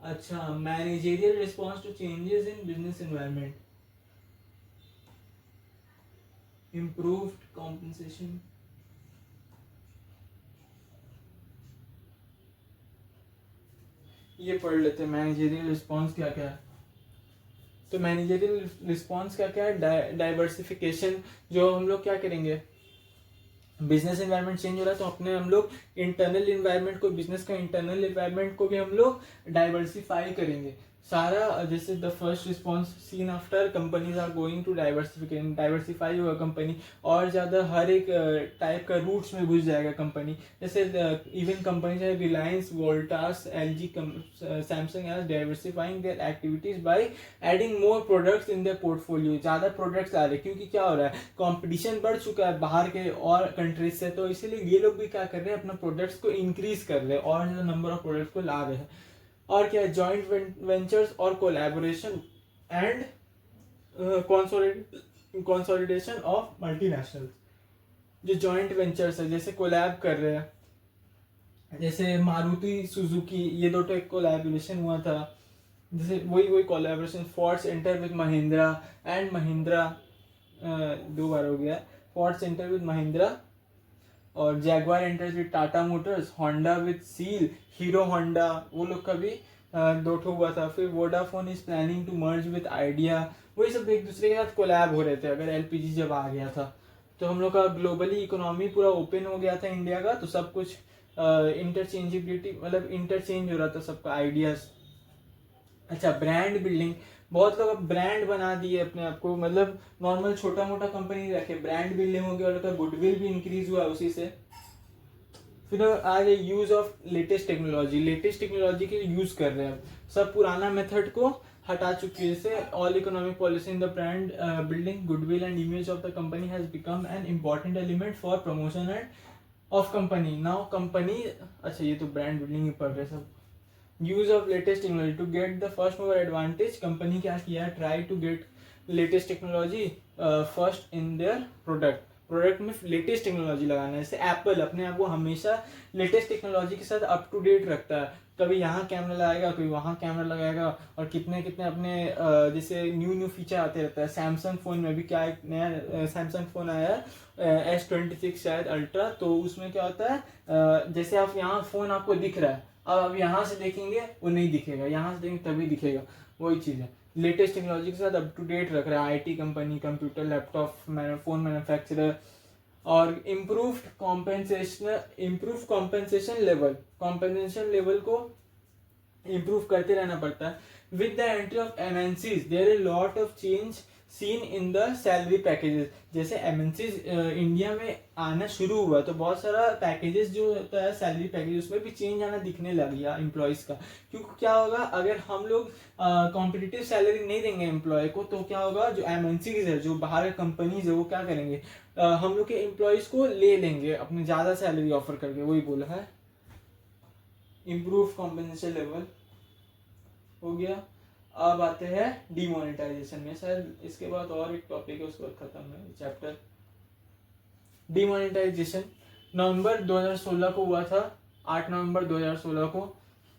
अच्छा, managerial response to changes in business environment, improved compensation, ये पढ़ लेते हैं मैनेजेरियल रिस्पॉन्स क्या क्या है। तो मैनेजेरियल रिस्पॉन्स क्या क्या है, डाइवर्सिफिकेशन, जो हम लोग क्या करेंगे, बिजनेस एनवायरनमेंट चेंज हो रहा है तो अपने हम लोग इंटरनल एनवायरनमेंट को, बिजनेस का इंटरनल एनवायरनमेंट को भी हम लोग डाइवर्सिफाई करेंगे सारा। जैसे the first response seen after companies are going to diversification, diversify होगा कंपनी और ज़्यादा हर एक टाइप का रूट्स में घुस जाएगा कंपनी। जैसे इवन कंपनी चाहे Reliance, Voltas, LG, Samsung as diversifying their activities by adding more products in their portfolio. ज़्यादा प्रोडक्ट्स आ रहे हैं क्योंकि क्या हो रहा है, कंपटीशन बढ़ चुका है बाहर के और कंट्रीज से, तो इसीलिए ये लोग भी क्या कर रहे हैं, अपना प्रोडक्ट्स को इंक्रीज कर रहे हैं और नंबर ऑफ प्रोडक्ट्स को ला रहे हैं। और क्या, जॉइंट वेंचर्स और collaboration and consolidation of multinational. जो जॉइंट वेंचर्स है, जैसे कोलैब कर रहे हैं, जैसे मारुति सुजुकी, ये दो एक कोलैबोरेशन हुआ था, जैसे वही collaboration. Fords enter with Mahindra and Mahindra, 2 बार हो गया, फोर्ड्स एंटर विद महिंद्रा, और Jaguar enters with Tata motors, Honda with Siel, Hero Honda, वो लोग का भी 2 ठो हुआ था। फिर Vodafone is planning to merge with Idea, वही सब एक दूसरे के साथ कोलैब हो रहे थे। अगर एलपीजी जब आ गया था तो हम लोग का ग्लोबली इकोनॉमी पूरा ओपन हो गया था इंडिया का, तो सब कुछ इंटरचेंजेबिलिटी, मतलब इंटरचेंज हो रहा था सबका आइडियाज। अच्छा, ब्रांड बिल्डिंग, बहुत लोग अब ब्रांड बना दिए अपने आप को, मतलब नॉर्मल छोटा मोटा कंपनी रखे, ब्रांड बिल्डिंग हो गया और उनका गुडविल भी इंक्रीज हुआ उसी से। फिर आज यूज ऑफ लेटेस्ट टेक्नोलॉजी के यूज कर रहे हैं, सब पुराना मेथड को हटा चुके हैं। जैसे all economic policy in the brand building, goodwill and image of the company has become an important element for promotion and of company now company. अच्छा, ये तो ब्रांड बिल्डिंग ही पढ़ रहे सब। Use of latest technology to get the first mover advantage, company क्या किया, try to get latest technology first in their product में लेटेस्ट टेक्नोलॉजी लगाना है। जैसे एप्पल अपने आप को हमेशा लेटेस्ट टेक्नोलॉजी के साथ अप टू डेट रखता है, कभी यहाँ कैमरा लगाएगा, कभी वहाँ कैमरा लगाएगा, और कितने कितने अपने जैसे न्यू फीचर आते रहता है। सैमसंग फोन में भी क्या एक नया सैमसंग फोन आया है S26 शायद अल्ट्रा, तो उसमें क्या होता है, जैसे आप यहाँ फोन आपको दिख रहा है, अब यहाँ से देखेंगे वो नहीं दिखेगा, यहाँ से देखेंगे तभी दिखेगा, वही चीज़ है। लेटेस्ट टेक्नोलॉजी के साथ अप टू डेट रख रहा है IT company, computer, laptop, phone manufacturer. और इम्प्रूव कॉम्पेंसेशन लेवल को इम्प्रूव करते रहना पड़ता है। With the entry of MNCs there is lot of change seen in the salary packages. जैसे एमएनसीज इंडिया में आना शुरू हुआ तो बहुत सारा पैकेजेस जो होता है सैलरी पैकेज, उसमें भी चेंज आना दिखने लग गया एम्प्लॉयज का। क्योंकि क्या होगा, अगर हम लोग कॉम्पिटिटिव सैलरी नहीं देंगे एम्प्लॉय को, तो क्या होगा, जो एमएनसीज है, जो बाहर के कंपनीज है, वो क्या करेंगे, हम लोग के एम्प्लॉयज को ले लेंगे अपने ज़्यादा सैलरी ऑफर करके, वही बोला है। इम्प्रूव कॉम्पेंसेशन लेवल हो गया। अब आते हैं डिमोनेटाइजेशन में, शायद इसके बाद और एक टॉपिक है, उसके बाद खत्म है चैप्टर। डिमोनेटाइजेशन नवंबर 2016 को हुआ था, 8 नवंबर 2016 को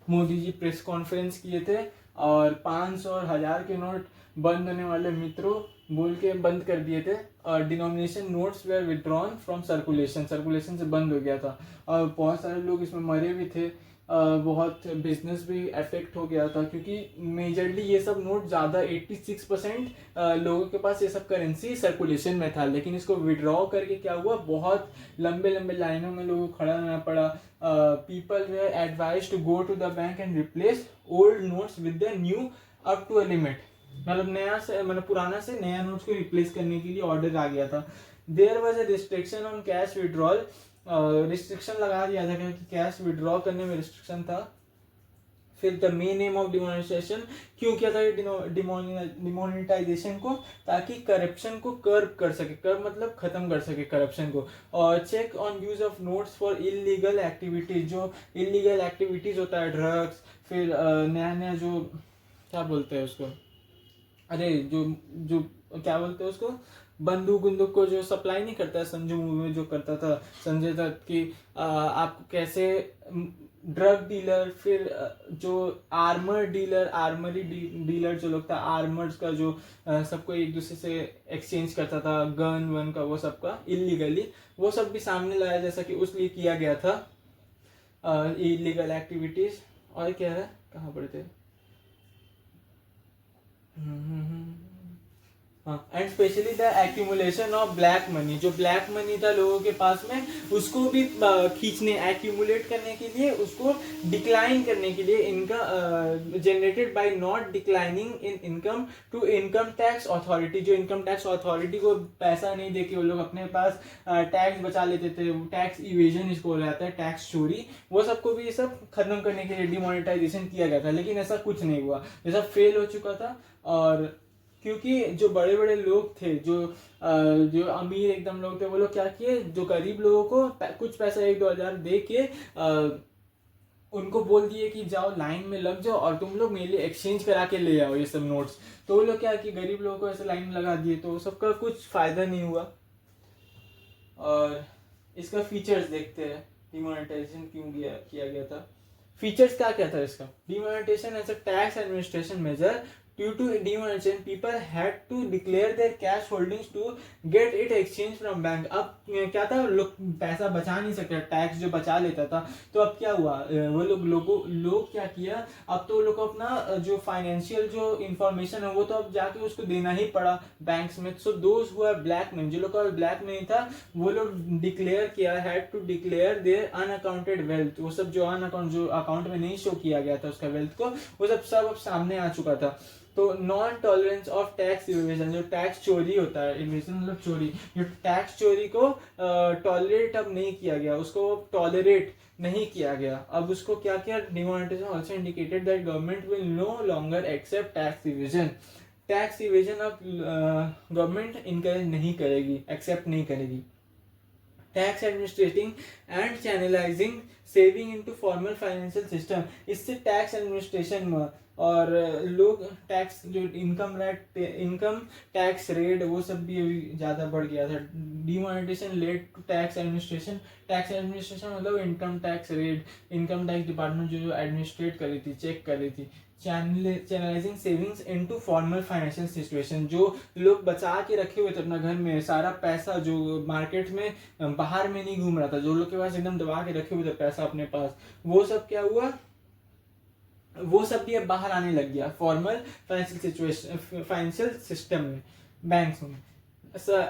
मोदी जी प्रेस कॉन्फ्रेंस किए थे और 500 और 1000 के नोट बंद होने वाले मित्रों बोल के बंद कर दिए थे। और denomination notes were withdrawn from circulation से बंद हो गया था और बहुत सारे लोग इसमें मरे भी थे। बहुत बिजनेस भी अफेक्ट हो गया था क्योंकि मेजरली ये सब नोट ज़्यादा 86% लोगों के पास ये सब करेंसी सर्कुलेशन में था, लेकिन इसको विड्रॉ करके क्या हुआ, बहुत लंबे लंबे लाइनों में लोगों को खड़ा रहना पड़ा। People were advise to go to the bank and replace old notes with the new up to a limit, मतलब नया से, मतलब पुराना से नया नोट्स को रिप्लेस करने के लिए ऑर्डर आ गया था। There was a restriction on cash withdrawal, restriction लगा दिया था क्योंकि कैश विड्रॉ करने में रिस्ट्रिक्शन था। फिर the main M of demonetisation, क्यों किया था डिमोनेटाइजेशन को, ताकि करप्शन को कर्ब कर सके, कर्ब मतलब खत्म कर सके करप्शन को। और check on use of notes for illegal activities, जो इलीगल एक्टिविटीज होता है, ड्रग्स, फिर नया नया जो क्या बोलते हैं उसको, अरे जो जो क्या बोलते हैं उसको, बंदूक बंदूक को जो सप्लाई नहीं करता है, संजू मूवी में जो करता था संजय दत्त की, आपको कैसे ड्रग डीलर, फिर जो आर्मर डीलर, आर्मरी डीलर जो लोग था, आर्मर्स का जो सबको एक दूसरे से एक्सचेंज करता था, गन वन का, वो सबका इलीगली, वो सब भी सामने लाया, जैसा कि उसलिए किया गया था इलीगल एक्टिविटीज। और क्या है, कहाँ पढ़े थे, and specially the accumulation of black money, जो ब्लैक मनी था लोगों के पास में, उसको भी खींचने, एक्यूमुलेट करने के लिए, उसको डिक्लाइन करने के लिए, इनका generated by not declining in income to income tax authority, जो इनकम टैक्स अथॉरिटी को पैसा नहीं देके वो लोग अपने पास टैक्स बचा लेते थे, टैक्स इवेजन इसको बोला जाता है, टैक्स चोरी, वो सबको भी सब खत्म करने के लिए डिमोनेटाइजेशन किया गया था। लेकिन ऐसा कुछ नहीं हुआ, ये सब फेल हो चुका था। और क्योंकि जो बड़े बड़े लोग थे, जो अमीर एकदम लोग थे, वो लोग क्या किए, जो गरीब लोगों को कुछ पैसा 1-2 हज़ार दे के उनको बोल दिए कि जाओ लाइन में लग जाओ और तुम लोग मेरे लिए एक्सचेंज करा के ले आओ ये सब नोट्स। तो वो लोग क्या कि गरीब लोगों को ऐसे लाइन में लगा दिए, तो सबका कुछ फायदा नहीं हुआ। और इसका फीचर्स देखते हैं, डिमोनेटाइजेशन क्यों किया गया था। फीचर्स क्या क्या था इसका, demonetisation as a tax administration measure, due to demonetization people had to declare their cash holdings to get it exchange from bank। अब क्या था, लोग पैसा बचा नहीं सकते, टैक्स जो बचा लेता था, तो अब क्या हुआ, वो लोग क्या किया, अब तो लोग को अपना जो फाइनेंशियल जो इंफॉर्मेशन है वो तो अब जाके उसको देना ही पड़ा बैंक्स में। So those who are black money, जो लोग का ब्लैक मनी था, वो लोग डिक्लेयर किया, had to declare their unaccounted wealth, वो सब जो अकाउंट में नहीं शो किया गया था उसका वेल्थ को, वो सब अब सामने आ चुका था। तो non tolerance of tax evasion, जो टैक्स चोरी होता है, इवेजन मतलब चोरी, जो टैक्स चोरी को टॉलरेट अब नहीं किया गया, उसको टॉलरेट नहीं किया गया। अब उसको क्या किया, demonetisation also indicated that government will no longer accept tax evasion. Tax evasion अब गवर्नमेंट इनकरेज नहीं करेगी, एक्सेप्ट नहीं करेगी। Tax administrating and channelising saving into formal financial system, इससे टैक्स एडमिनिस्ट्रेशन में और लोग टैक्स जो इनकम टैक्स रेट वो सब भी ज़्यादा बढ़ गया था। Demonetisation led to tax administration, tax administration मतलब income tax rate, income tax department जो एडमिनिस्ट्रेट कर रही थी, चेक कर रही थी। Channelising savings into formal financial situation, जो लोग बचा के रखे हुए थे अपना घर में सारा पैसा, जो मार्केट में बाहर में नहीं घूम रहा था, जो लोग के पास एकदम दबा के रखे हुए थे पैसा अपने पास, वो सब क्या हुआ, वो सब भी अब बाहर आने लग गया formal financial situation, financial system में, बैंक्स में।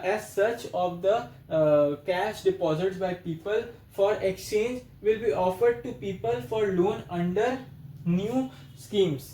As such of the cash deposits by people for exchange will be offered to people for loan under new schemes।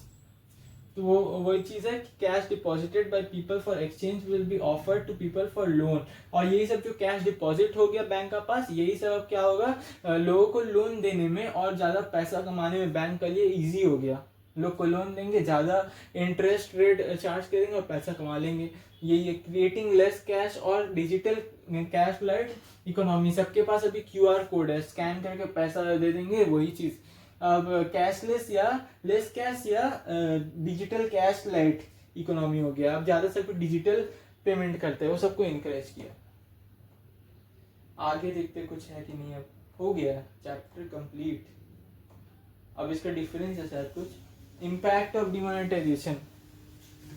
तो वो वही चीज़ है कि cash deposited by people for exchange will be offered to people for loan. और यही सब जो कैश डिपॉजिट हो गया बैंक का पास, यही सब क्या होगा, लोगों को लोन देने में और ज़्यादा पैसा कमाने में बैंक के लिए इजी हो गया। लोग को लोन देंगे, ज़्यादा इंटरेस्ट रेट चार्ज करेंगे और पैसा कमा लेंगे। यही क्रिएटिंग लेस कैश और डिजिटल कैश लाइट इकोनॉमी। सबके पास अभी QR कोड है, स्कैन करके पैसा दे देंगे, वही चीज़। अब कैशलेस या लेस कैश या डिजिटल कैश लाइट इकोनॉमी हो गया। अब ज़्यादा सब डिजिटल पेमेंट करते हैं, वो सबको इनकरेज किया। आगे देखते कुछ है कि नहीं, अब हो गया चैप्टर कंप्लीट। अब इसका डिफरेंस है शायद कुछ। इम्पैक्ट ऑफ डिमोनेटाइजेशन,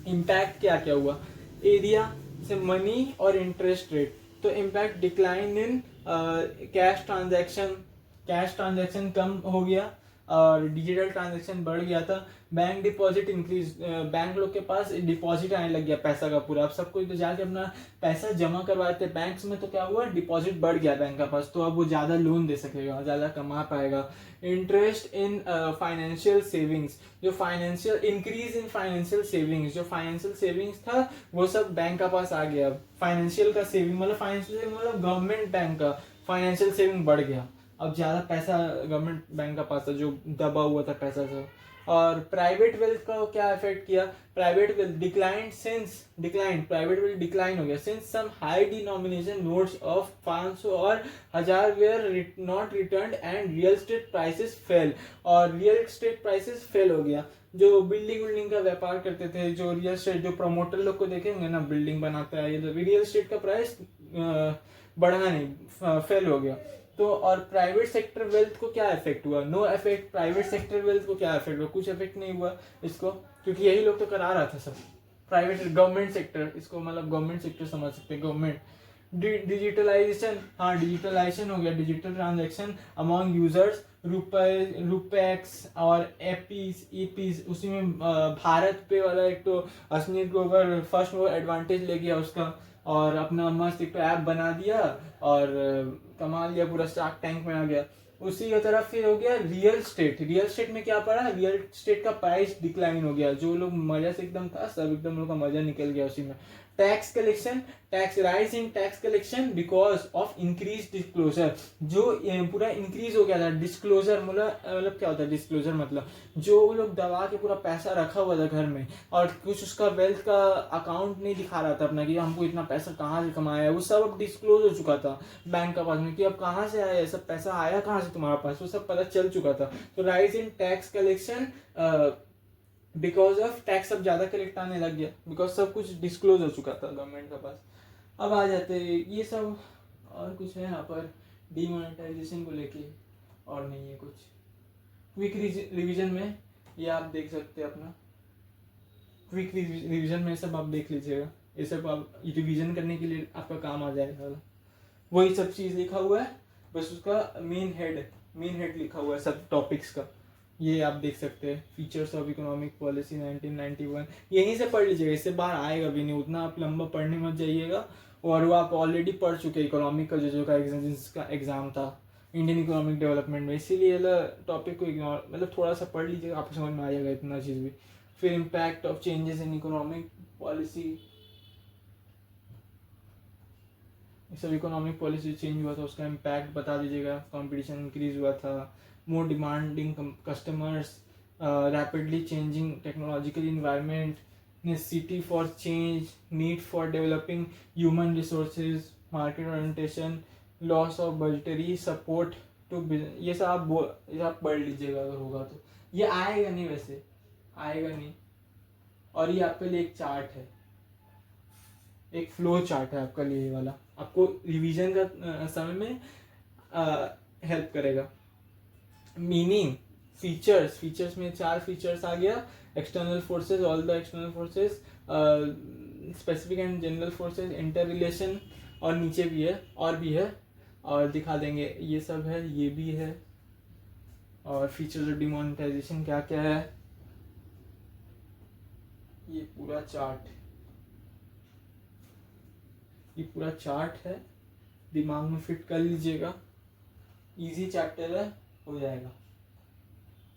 इम्पैक्ट क्या क्या हुआ, एरिया से मनी और इंटरेस्ट रेट। तो impact decline in cash transaction कम हो गया और डिजिटल ट्रांजैक्शन बढ़ गया था। बैंक डिपॉजिट इंक्रीज, बैंक लोग के पास डिपॉजिट आने लग गया पैसा का पूरा। अब सब कोई तो जाके अपना पैसा जमा करवाते बैंक्स में, तो क्या हुआ, डिपॉजिट बढ़ गया बैंक का पास, तो अब वो ज़्यादा लोन दे सकेगा, ज़्यादा कमा पाएगा। इंटरेस्ट इन फाइनेंशियल सेविंग्स, जो financial increase in financial savings, जो फाइनेंशियल सेविंग्स था वो सब बैंक का पास आ गया। फाइनेंशियल का सेविंग मतलब गवर्नमेंट बैंक का फाइनेंशियल सेविंग बढ़ गया। अब ज़्यादा पैसा गवर्नमेंट बैंक का पास था, जो दबा हुआ था पैसा सब और प्राइवेट वेल्थ का क्या इफेक्ट किया, private wealth private wealth decline हो गया since some high denomination notes of 500 और 1000 were not return and real estate prices fell, और रियल एस्टेट प्राइसेस फेल हो गया। जो बिल्डिंग का व्यापार करते थे, जो रियल एस्टेट, जो प्रमोटर लोग को देखेंगे ना, बिल्डिंग बनाता है ये तो रियल एस्टेट का प्राइस बढ़ा नहीं, फेल हो गया। तो और प्राइवेट सेक्टर वेल्थ को क्या इफेक्ट हुआ, no effect. Private sector wealth को क्या इफेक्ट हुआ, कुछ इफेक्ट नहीं हुआ इसको, क्योंकि यही लोग तो करा रहा था सब। प्राइवेट गवर्नमेंट सेक्टर, इसको मतलब गवर्नमेंट सेक्टर समझ सकते हैं, गवर्नमेंट। डिजिटलाइजेशन, हाँ डिजिटलाइजेशन हो गया, डिजिटल ट्रांजेक्शन अमॉन्ग यूजर्स, रुपेक्स और ईपीज उसी में भारत पे वाला एक तो अश्नीत ग्रोवर फर्स्ट वो एडवांटेज ले गया उसका, और अपना मस्त एक ऐप बना दिया और कमा लिया, पूरा स्टार्क टैंक में आ गया। उसी की तरफ फिर हो गया रियल स्टेट में क्या पड़ा, रियल स्टेट का प्राइस डिक्लाइन हो गया, जो लोग मजा से एकदम था सब एकदम लोग का मजा निकल गया उसी में। Tax collection, rise in tax collection because of increase disclosure, जो पूरा इंक्रीज हो गया था। डिस्क्लोजर मतलब क्या होता है, डिस्क्लोजर मतलब जो लोग दबा के पूरा पैसा रखा हुआ था घर में और कुछ उसका वेल्थ का अकाउंट नहीं दिखा रहा था अपना कि हमको इतना पैसा कहाँ से कमाया है, वो सब अब डिस्क्लोज हो चुका था बैंक का पास में कि अब कहाँ से आया, सब पैसा आया कहाँ से तुम्हारे पास, वो सब पता चल चुका था। तो rise in tax collection because of tax अब ज्यादा कलेक्ट आने लग गया, बिकॉज सब कुछ डिस्क्लोज हो चुका था गवर्नमेंट के पास। अब आ जाते ये सब, और कुछ है यहाँ पर डीमोनेटाइजेशन को लेके, और नहीं है कुछ। क्विक रिवीजन में ये आप देख सकते हैं अपना, क्विक रिवीजन में सब आप देख लीजिएगा, ये सब आप रिवीजन करने के लिए आपका काम आ जाएगा। वही सब चीज़ लिखा हुआ है, बस उसका मेन हेड लिखा हुआ है सब टॉपिक्स का, ये आप देख सकते हैं। फीचर्स ऑफ इकोनॉमिक पॉलिसी 1991, यहीं से पढ़ लीजिएगा, इससे बाहर आएगा भी नहीं, उतना आप लंबा पढ़ने मत जाइएगा। और वो आप ऑलरेडी पढ़ चुके इकोनॉमिक का जो का जिसका एग्जाम था इंडियन इकोनॉमिक डेवलपमेंट में, इसीलिए टॉपिक को इग्नोर, मतलब थोड़ा सा पढ़ लीजिएगा, आपको समझ में आ जाएगा इतना चीज़ भी। फिर impact of changes in economic policy, सब इकोनॉमिक पॉलिसी चेंज हुआ था उसका इम्पैक्ट बता दीजिएगा। कंपटीशन इंक्रीज हुआ था, more demanding customers, rapidly changing technological environment, necessity for change, need for developing human resources, market orientation, loss of budgetary support to ये सब आप पढ़ लीजिएगा अगर होगा तो। ये आएगा नहीं, वैसे आएगा नहीं। और ये आपके लिए एक चार्ट है, एक फ्लो चार्ट है आपका लिए वाला, आपको रिवीजन का समय में हेल्प करेगा। मीनिंग, फीचर्स में 4 फीचर्स आ गया, external forces, all the external forces, specific and general forces, inter relation, और नीचे भी है और भी है, और दिखा देंगे, ये सब है, ये भी है। और फीचर्स ऑफ डिमोनेटाइजेशन क्या क्या है, ये पूरा चार्ट है, दिमाग में फिट कर लीजिएगा, इजी चैप्टर है, हो जाएगा।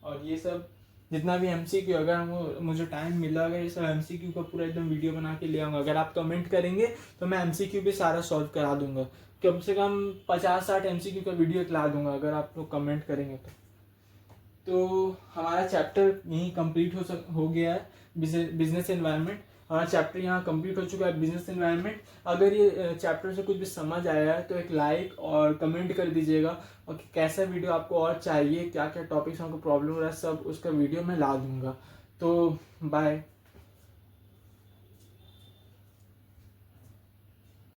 और ये सब जितना भी एमसीक्यू, अगर मुझे टाइम मिला, अगर ये सब एमसीक्यू का पूरा एकदम वीडियो बना के ले आऊँगा, अगर आप कमेंट करेंगे तो मैं एमसीक्यू भी सारा सॉल्व करा दूंगा, कम से कम 50-60 एमसीक्यू का वीडियो ला दूंगा अगर आप लोग कमेंट करेंगे तो हमारा चैप्टर यहीं कंप्लीट हो गया है, बिजनेस एनवायरनमेंट। हमारा चैप्टर यहाँ कंप्लीट हो चुका है, बिजनेस एनवायरनमेंट। अगर ये चैप्टर से कुछ भी समझ आया है तो एक लाइक और कमेंट कर दीजिएगा, और कैसा वीडियो आपको और चाहिए, क्या क्या टॉपिक्स हमको प्रॉब्लम हो रहा है, सब उसका वीडियो मैं ला दूंगा। तो बाय।